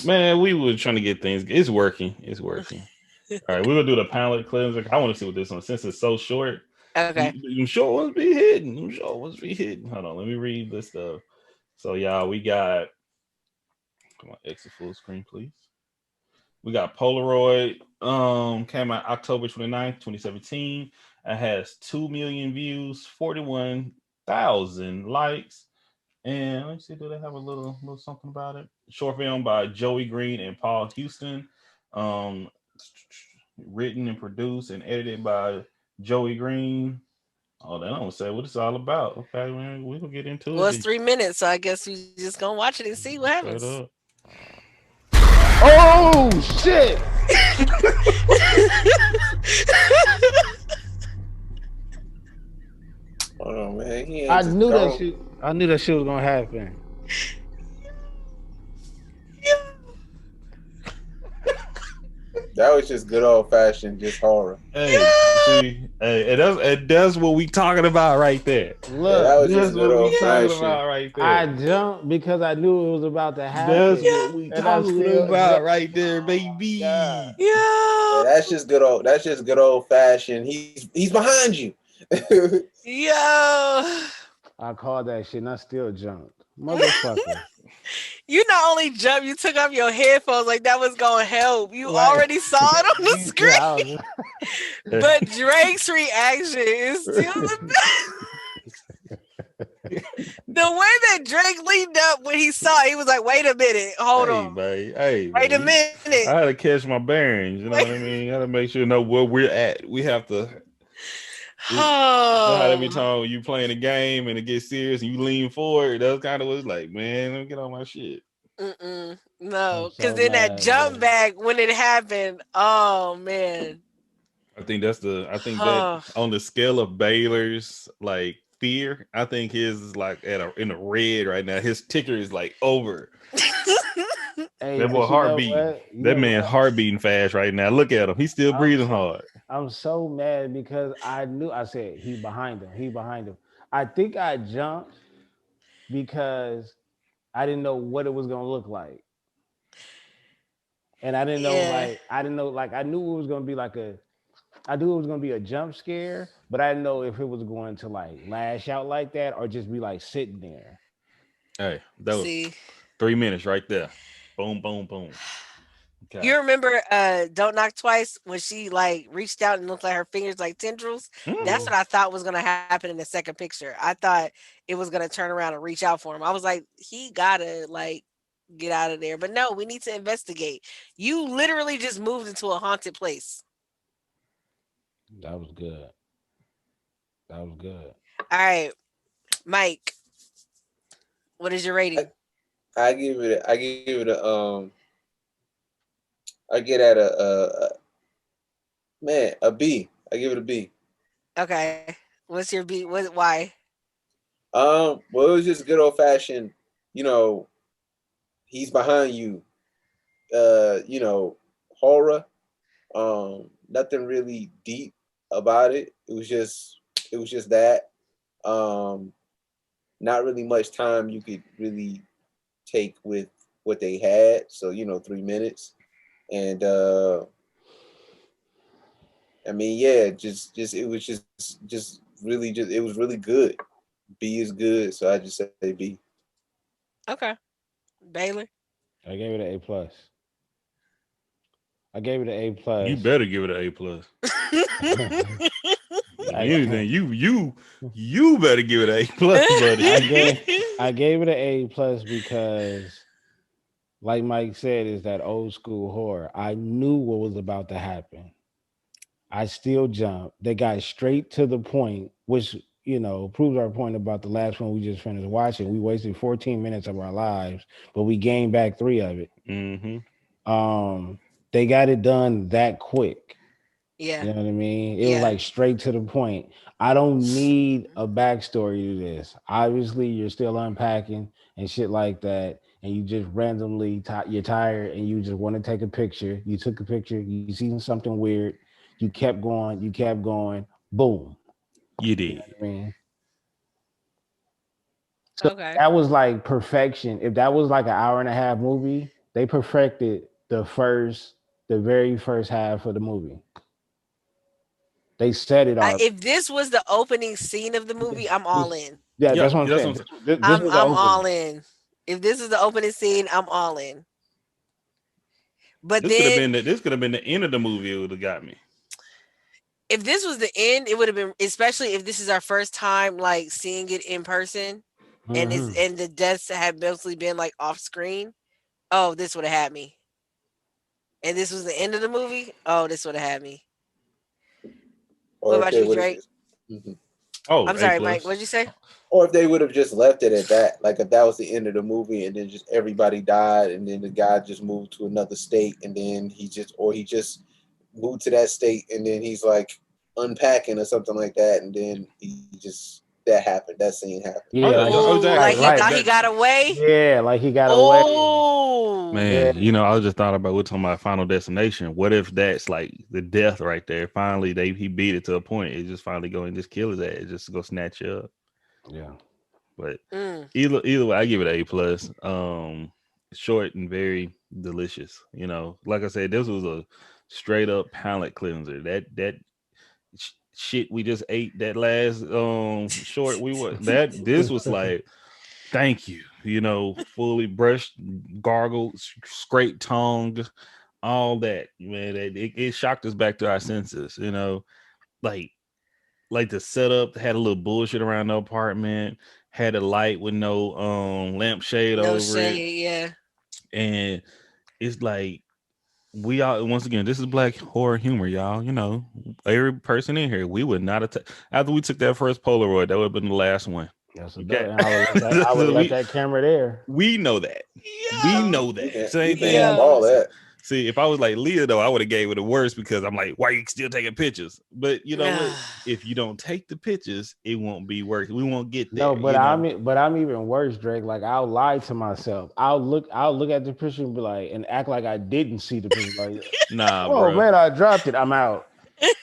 Man, we were trying to get things. It's working. It's working. All right, we're gonna do the palate cleanser. I want to see what this one since it's so short. Okay. Them short ones be hidden. Them short ones be hidden. Hold on, let me read this stuff. So y'all, we got. Come on, exit full screen, please. We got Polaroid. Came out October 29th, 2017. It has 2 million views, 41,000 likes. And let's see, do they have a little something about it? Short film by Joey Green and Paul Houston. Um, written and produced and edited by Joey Green. Oh, they don't say what it's all about. Okay, man, we will get into Well, it it's then. 3 minutes, so I guess we just gonna watch it and see what Straight happens. up. Oh shit! Hold on, man. He ain't I just knew that gone. shit. I knew that shit was gonna happen. That was just good old fashioned, just horror. Hey, see, hey, it does what we talking about right there. Yeah, that Look, was That's just good what we old talking fashioned. about right I there. jumped because I knew it was about to That's happen, what we and I talking still about jumped. right there, Oh my god! baby. Yeah, Yeah. that's just good old. That's just good old fashioned. He's behind you. Yo. I called that shit, and I still jumped, motherfucker. You not only jumped, you took off your headphones like that was gonna help. You Like, already saw it on the yeah, screen. I was. But Drake's reaction is still the The way that Drake leaned up when he saw it, he was like, wait a minute, hold Hey, on. man. Hey, Wait a man. minute. I had to catch my bearings. You know what I mean? I got to make sure know where we're at. We have to. You know how every Oh, time you playing a game and it gets serious and you lean forward, that's kind of what it's like, man, let me get on my shit. I'm no, because so then that mad, jump man. back when it happened, oh man. I think that Oh, on the scale of Baylor's like fear, I think his is like in a red right now. His ticker is like over. Hey, That boy but you heart know beating. what? You That know man what? heart beating fast right now. Look at him. He's still I'm breathing so hard. I'm so mad because I knew I said he behind him. He behind him. I think I jumped because I didn't know what it was gonna look like. And yeah. I didn't know like I knew it was gonna be like a I knew it was gonna be a jump scare, but I didn't know if it was going to like lash out like that or just be like sitting there. Hey, that was See, 3 minutes right there. Boom, boom, boom. Okay. you remember Don't Knock Twice when she like reached out and looked like her fingers like tendrils? That's Mhm. what I thought was gonna happen in the second picture. I thought it was gonna turn around and reach out for him. I was like, he gotta like get out of there. But no, we need to investigate. You literally just moved into a haunted place. That was good. That was good. All right, Mike, what is your I, rating? I give it a I get at a man a B. I give it a B. Okay. What's your beat? What why? Well, it was just good old fashioned, you know, he's behind you, you know, horror. Nothing really deep about it. It was just that. Um, Not really much time you could really take with what they had. So, 3 minutes. And I mean, yeah, just it was just really just it was really good. B is good, so I just say B. Okay. Baylor. I gave it an A plus. I gave it an A You plus. better give it an A plus. If I anything, you better give it an A plus, buddy. I gave I gave it an A plus because, like Mike said, is that old school horror. I knew what was about to happen. I still jumped. They got straight to the point, which proves our point about the last one we just finished watching. We wasted 14 minutes of our lives, but we gained back 3 of it. Mm-hmm. Um, they got it done that quick. Yeah. You know what I mean? It was Yeah. like straight to the point. I don't need a backstory to this. Obviously, you're still unpacking and shit like that, and you just randomly you're tired and you just want to take a picture. You took a picture. You seen something weird. You kept going. You kept going. Boom. You You know did. what I mean? So Okay. that was like perfection. If that was like an hour and a half movie, they perfected the very first half of the movie. They said it already. If this was the opening scene of the movie, I'm all This, in. yeah, Yeah, that's what I'm that's what saying. I'm saying. This was the I'm opening. all in. If this is the opening scene, I'm all in. But This could have then been the end of the movie. It would have got me. if this was the end, it would have been, especially if this is our first time like seeing it in person Hmm. and the deaths have mostly been like off screen. Oh, this would have had me. And this was the end of the movie. Oh, this would have had me. What Or if about they you, would have Drake? just, Mhm. Oh, I'm A sorry, Mike. plus. What'd you say? Or if they would have just left it at that, like if that was the end of the movie, and then just everybody died, and then the guy just moved to another state, and then he just moved to that state, and then he's like unpacking or something like that, and then that happened, that scene happened. Oh Yeah, yeah, like oh, Oh, exactly. like he right. thought he That got away. Yeah, like he got away. Oh, Yeah, man, I was just thought about we're talking about Final Destination. What if that's like the death right there? Finally, he beat it to a point. It just finally go and just kill his ass, just go snatch you up. yeah. But mm. either way, I give it an A plus. Short and very delicious. Like I said, this was a straight up palate cleanser. That shit we just ate that last short we were that this was like thank you. Fully brushed, gargled, scraped tongue, all that. Man, it shocked us back to our senses. Like the setup had a little bullshit around the apartment, had a light with no lampshade No over it, shade. Yeah. and it's like we all once again this is black horror humor, y'all. Every person in here we would not have after we took that first Polaroid, that would have been the last one. That's a dope. Okay. And I would have left we that camera there. we know that. We Yo. know that. You Same can thing. have Yo. all that. See, if I was like Leah, though, I would have gave it the worst because I'm like, why are you still taking pictures? But you know what? If you don't take the pictures, it won't be worth. We won't get there. No, but I'm even worse, Drake. Like I'll lie to myself. I'll look at the picture and be like, and act like I didn't see the picture. Like, nah, oh bro. man, I dropped it. I'm out.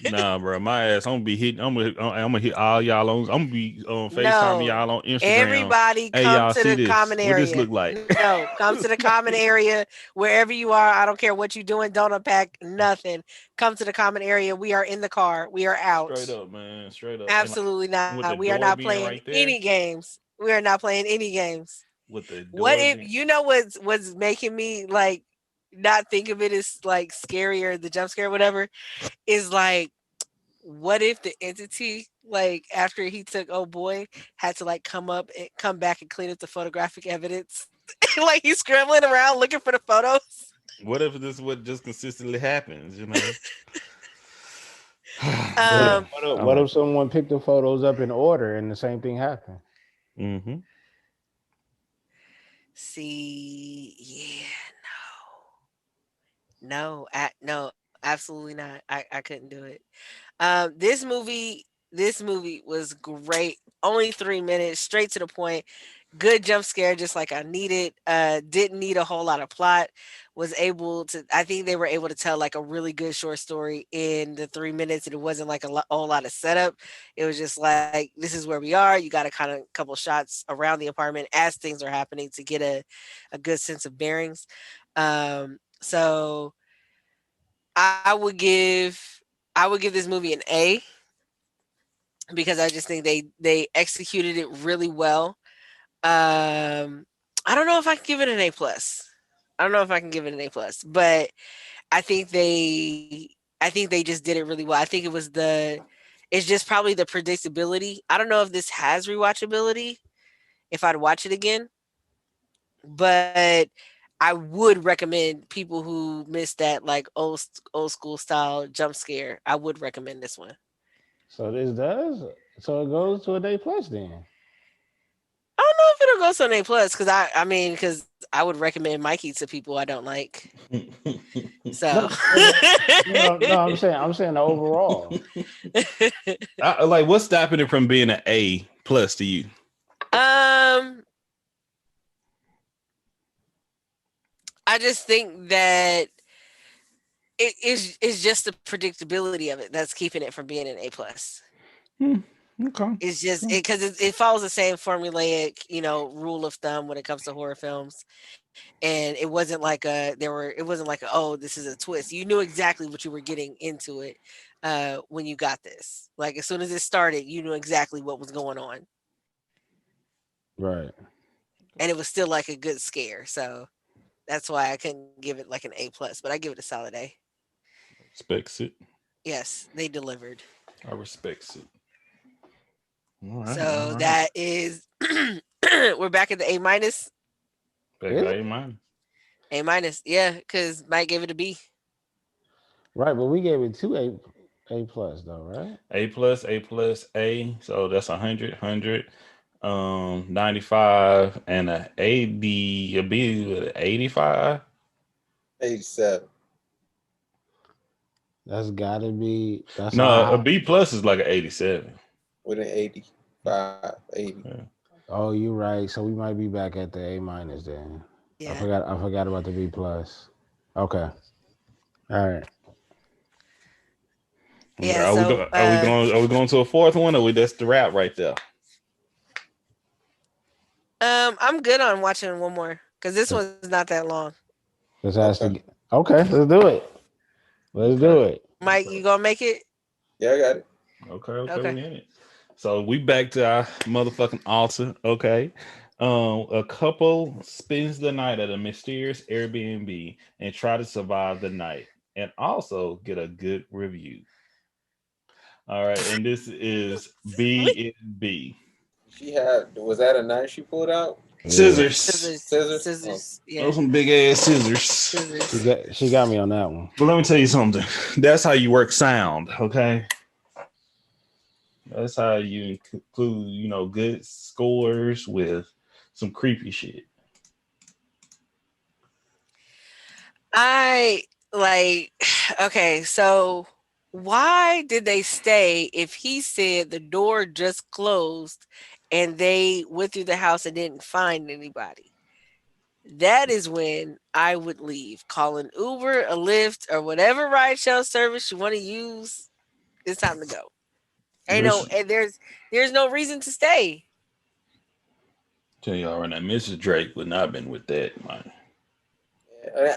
Nah, bro, my ass. I'm gonna be hitting. I'm gonna hit all y'all on. I'm gonna be on FaceTime y'all on Instagram. Everybody hey, come y'all to see the this? common area. What this look like? No, come to the common area wherever you are. I don't care what you're doing. Don't unpack nothing. Come to the common area. We are in the car. We are out. Straight up, man. Straight up. Absolutely not. We are not playing any games. We are not playing any games. With the what if you know what's making me like not think of it as like scary or the jump scare or whatever is like, what if the entity, like after he took oh boy, had to like come back and clean up the photographic evidence? Like he's scrambling around looking for the photos. What if this is what just consistently happens, you know? What if someone picked the photos up in order and the same thing happened? Mm-hmm. See, no, absolutely not. I couldn't do it. This movie was great. Only 3 minutes, straight to the point. Good jump scare, just like I needed. Didn't need a whole lot of plot. I think they were able to tell like a really good short story in the 3 minutes, and it wasn't like a whole lot of setup. It was just like, this is where we are. You got a couple shots around the apartment as things are happening to get a good sense of bearings. So I would give this movie an A because I just think they executed it really well. I don't know if I can give it an A plus. But I think they just did it really well. I think it's just probably the predictability. I don't know if this has rewatchability if I'd watch it again, but I would recommend people who missed that like old school style jump scare. I would recommend this one. So it goes to an A plus then. I don't know if it'll go to an A plus because I would recommend Mikey to people I don't like. So no, I'm saying overall. Like, what's stopping it from being an A plus to you? I just think that it's just the predictability of it that's keeping it from being an A plus. Okay. It's just because it follows the same formulaic, rule of thumb when it comes to horror films. And it wasn't like oh, this is a twist. You knew exactly what you were getting into it when you got this. Like as soon as it started, you knew exactly what was going on. Right. And it was still like a good scare. So that's why I couldn't give it like an A plus, but I give it a solid A. Respects it. Yes, they delivered. I respects it. All right, so that is we're back at the A minus. Back at A minus. A minus, yeah, because Mike gave it a B. Right, but we gave it 2 A plus though, right? A plus, A. So that's 100, 95, and a B 85. 87. That's gotta be. A B plus is like an 87. With an 85, 80. Yeah. Oh, you're right. So we might be back at the A minus then. Yeah. I forgot about the B plus. Okay. All right. Yeah. Are we going to a fourth one, or that's the wrap right there? I'm good on watching one more because this one's not that long. Okay, let's do it. Let's do it. Mike, you gonna make it? Yeah, I got it. Okay. We in it. So we back to our motherfucking altar. Okay. A couple spends the night at a mysterious Airbnb and try to survive the night and also get a good review. All right, and this is B&B. Was that a knife she pulled out? Scissors. Yeah. Those some big ass scissors. She got me on that one. But let me tell you something. That's how you work sound, okay? That's how you include, good scores with some creepy shit. I like okay, so why did they stay if he said the door just closed and they went through the house and didn't find anybody? That is when I would leave. Call an Uber, a Lyft, or whatever ride share service you want to use. It's time to go. Ain't no, Miss, and there's no reason to stay. tell y'all right now, Mrs. Drake would not have been with that, man.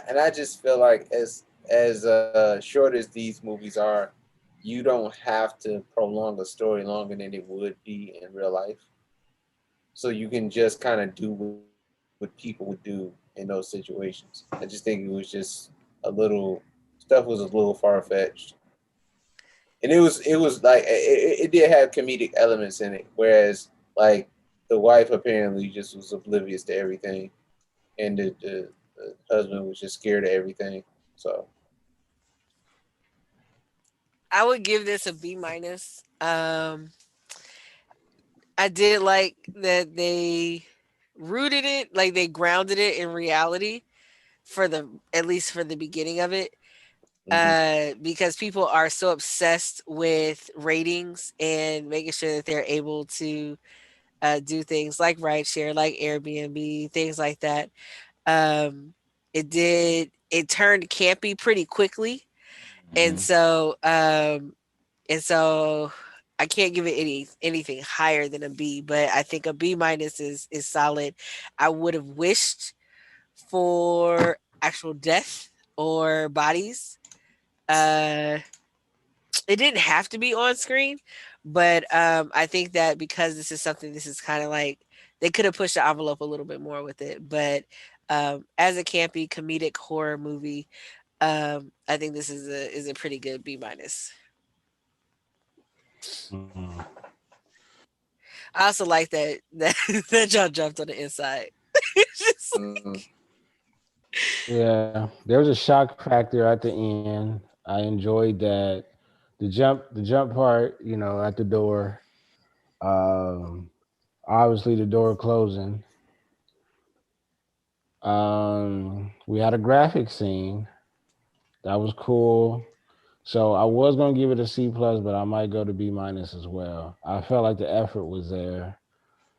And I just feel like as short as these movies are, you don't have to prolong a story longer than it would be in real life. So you can just kind of do what people would do in those situations. I just think it was just a little stuff was a little far fetched, and it was like it did have comedic elements in it, whereas like the wife apparently just was oblivious to everything, and the husband was just scared of everything. So I would give this a B minus. I did like that they rooted it, like they grounded it in reality for the at least for the beginning of it. mhm. Because people are so obsessed with ratings and making sure that they're able to do things like rideshare, like Airbnb, things like that. Um, it turned campy pretty quickly, and Mhm. so I can't give it anything higher than a B, but I think a B minus is solid. I would have wished for actual death or bodies. Uh, it didn't have to be on screen, but I think that because this is kind of like they could have pushed the envelope a little bit more with it. But as a campy comedic horror movie, I think this is a pretty good B minus. Mm. I also like that that y'all jumped on the inside. It's just Mm. Yeah, there was a shock factor at the end. I enjoyed that. The jump part, at the door. Um, Obviously the door closing. We had a graphic scene that was cool. So I was gonna give it a C plus, but I might go to B minus as well. I felt like the effort was there.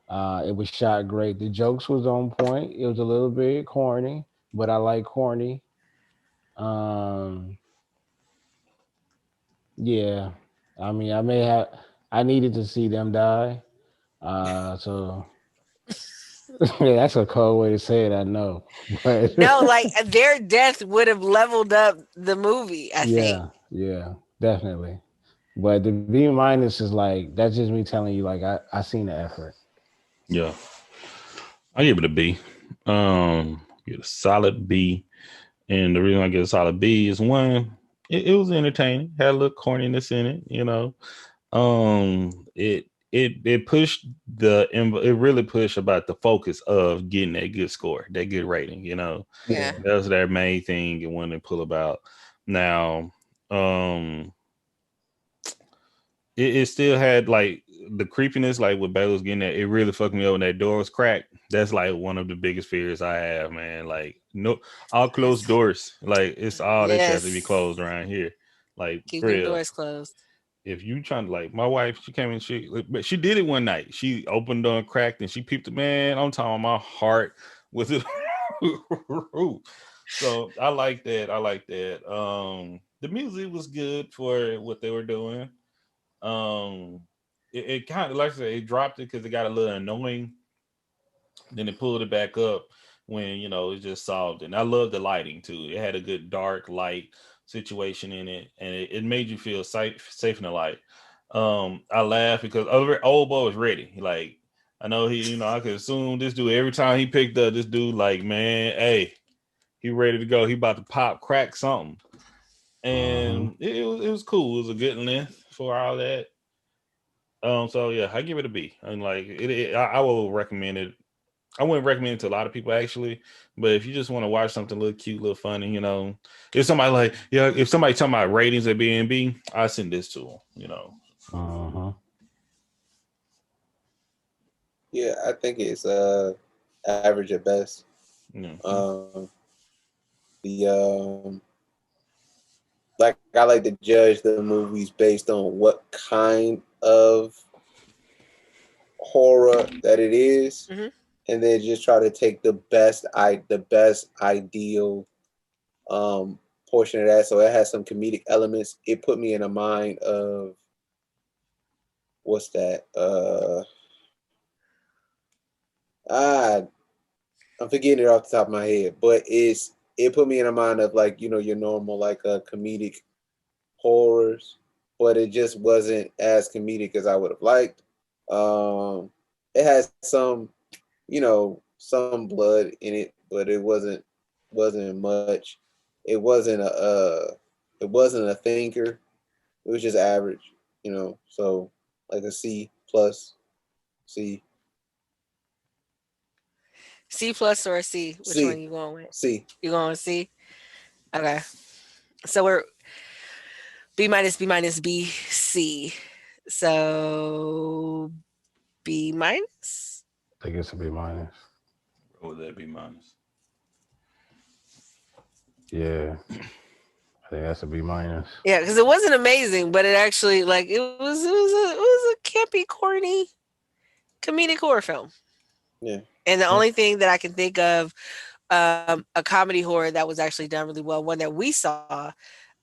It was shot great. The jokes was on point. It was a little bit corny, but I like corny. Um, yeah. I mean, I needed to see them die. So yeah, that's a cold way to say it, I know. But no, like their death would have leveled up the movie. I think. yeah, definitely. But the B minus is like that's just me telling you, like I seen the effort. Yeah, I give it a B. Get a solid B. And the reason I get a solid B is one, it was entertaining, had a little corniness in it, you know. It pushed it really pushed about the focus of getting that good score, that good rating, you know. Yeah. Yeah. That was their main thing and when they pull about. Now, um, it still had like the creepiness, like what Baylor was getting at. It really fucked me up when that door was cracked. That's like one of the biggest fears I have, man. Like, no, all closed Yes. doors. Like, it's all that shit has to be closed Yes. around here. Like, Keep for them real. doors closed. If you trying to, like, my wife, she came in, but she did it one night. She opened the door and cracked and she peeped it. Man, I'm talking my heart was it. So I like that. I like that. The music was good for what they were doing. Um, it kind of, like I said, it dropped it because it got a little annoying. Then it pulled it back up when it just solved it. And I love the lighting too. It had a good dark light situation in it, and it made you feel safe in the light. I laughed because other old boy was ready. Like, I know he, I could assume this dude every time he picked up this dude, like, man, hey, he ready to go. He about to pop crack something. Uh-huh. And it was cool. It was a good length for all that. So yeah, I give it a B. And like I will recommend it. I wouldn't recommend it to a lot of people actually, but if you just want to watch something a little cute, a little funny, if somebody like if somebody talking about ratings at B and B, I send this to them. Uh-huh. Yeah, I think it's average at best. Yeah. Um, the like I like to judge the movies based on what kind of horror that it is, Mm-hmm. and then just try to take the best ideal um portion of that. So it has some comedic elements. It put me in a mind of what's that? Ah, I'm forgetting it off the top of my head, but it put me in a mind of like your normal like comedic horrors, but it just wasn't as comedic as I would have liked. It has some blood in it, but it wasn't much. It wasn't a thinker. It was just average. So like a C plus, C, C plus or a C? Which one C, you going with? C. You going with C? Okay. So we're B minus, B minus, B, C. So B minus. I think it's a B minus. Or would that be minus? Yeah, I think that's a B minus. Yeah, because it wasn't amazing, but it actually like it was a campy, corny, comedic horror film. Yeah. And the only thing that I can think of, a comedy horror that was actually done really well, one that we saw,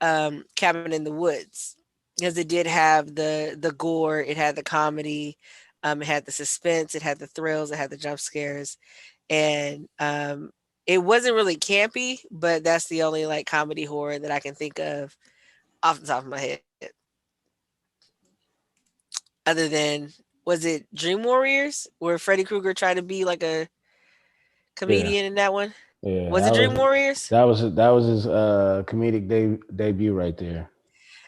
Cabin in the Woods, because it did have the gore, it had the comedy, it had the suspense, it had the thrills, it had the jump scares, and it wasn't really campy, but that's the only like comedy horror that I can think of off the top of my head. Other than, was it Dream Warriors where Freddy Krueger tried to be like a Yeah, comedian in that one? yeah, Was it Dream Warriors? that was his comedic debut right there.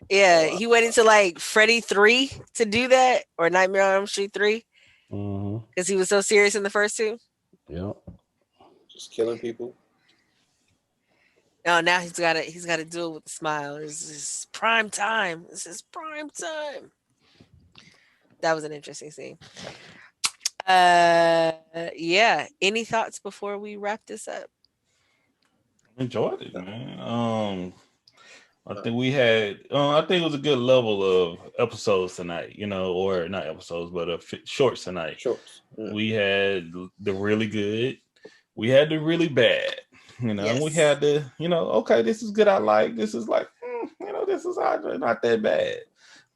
Yeah, he went into like Freddy 3 to do that, or Nightmare on Elm Street 3, Mm-hmm. because he was so serious in the first two. Yep. Just killing people. Oh, now he's gotta do it with a smile. This is prime time. This is prime time. That was an interesting scene. Yeah. Any thoughts before we wrap this up? Enjoyed it, man. I think we had. I think it was a good level of episodes tonight. Or not episodes, but shorts tonight. Shorts. Yeah. We had the really good. We had the really bad. And we Yes. had the. Okay, this is good. I like. This is like. This is not that bad.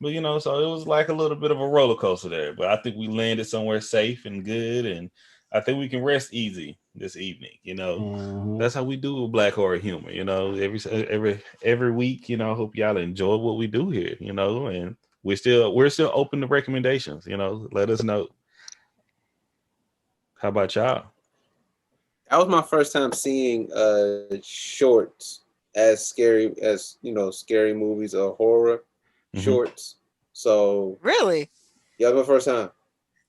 But so it was like a little bit of a roller coaster there. But I think we landed somewhere safe and good, and I think we can rest easy this evening. Mm-hmm. That's how we do with Black Horror Humor. Every week. Hope y'all enjoy what we do here. And we're still open to recommendations. Let us know. How about y'all? That was my first time seeing shorts as scary as scary movies or horror shorts. So Really? yeah, it was my first time.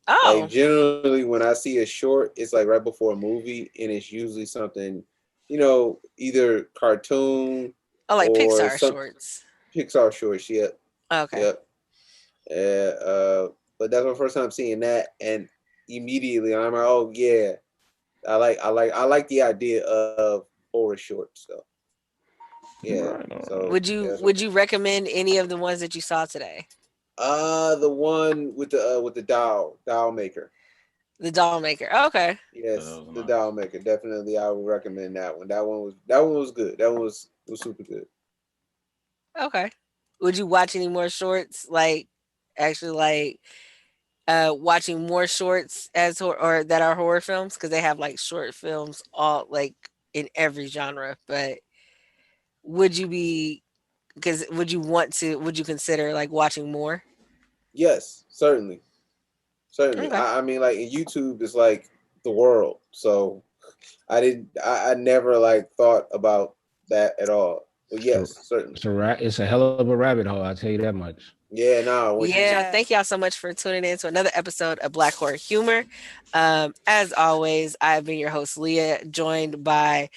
Like Oh, generally, when I see a short, it's like right before a movie, and it's usually something, either cartoon oh, like or Pixar some shorts. Pixar shorts. Yep, Okay. yep. But that's my first time seeing that, and immediately I'm like, oh yeah, I like the idea of horror shorts though. Yeah. Right on. So Would you yeah. would you recommend any of the ones that you saw today? The one with the doll maker. The Doll Maker. Okay. That Yes, was the nice. doll maker. Definitely, I would recommend that one. That one was good. That one was super good. Okay. Would you watch any more shorts? Like, actually, like watching more shorts as or that are horror films, because they have like short films all like in every genre. But would you be because would you consider like watching more? Yes, certainly, certainly. Okay. I mean, like YouTube is like the world, so I never like thought about that at all. But So yes, certainly. it's a hell of a rabbit hole. I'll tell you that much. Yeah, no. Yeah, thank y'all so much for tuning in to another episode of Black Horror Humor. As always, I've been your host, Leah, joined by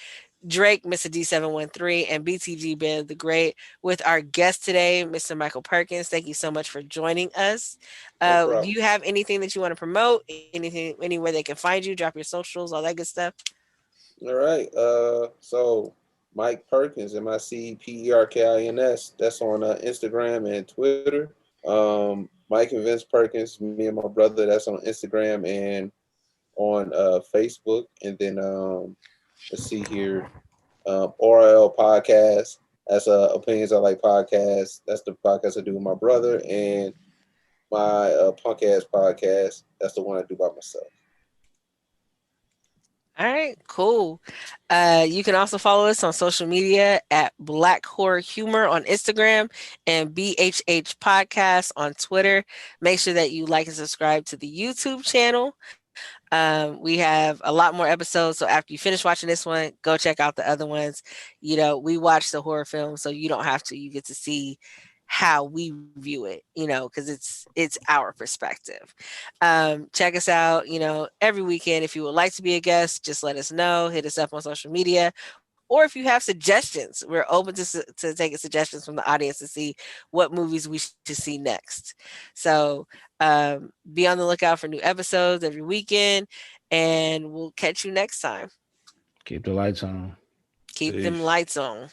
Drake, Mr. D713, and BTG Ben the Great, with our guest today, Mr. Michael Perkins. Thank you so much for joining us. No Do problem. you have anything that you want to promote? Anything, anywhere they can find you? Drop your socials, all that good stuff. All right. So Mike Perkins, MICPERKINS. That's on Instagram and Twitter. Mike and Vince Perkins, me and my brother, that's on Instagram and on Facebook. And then let's see here, RL Podcast. That's Opinions I Like Podcast. That's the podcast I do with my brother, and my punk ass podcast. That's the one I do by myself. All right, cool. You can also follow us on social media at Black Horror Humor on Instagram and BHH Podcast on Twitter. Make sure that you like and subscribe to the YouTube channel. We have a lot more episodes. So after you finish watching this one, go check out the other ones. You know, we watch the horror film, so you don't have to. You get to see how we view it, you know, because it's our perspective. Check us out, you know, every weekend. If you would like to be a guest, just let us know. Hit us up on social media. Or if you have suggestions, we're open to taking suggestions from the audience to see what movies we should see next. So be on the lookout for new episodes every weekend, and we'll catch you next time. Keep the lights on. Keep them Peace. lights on.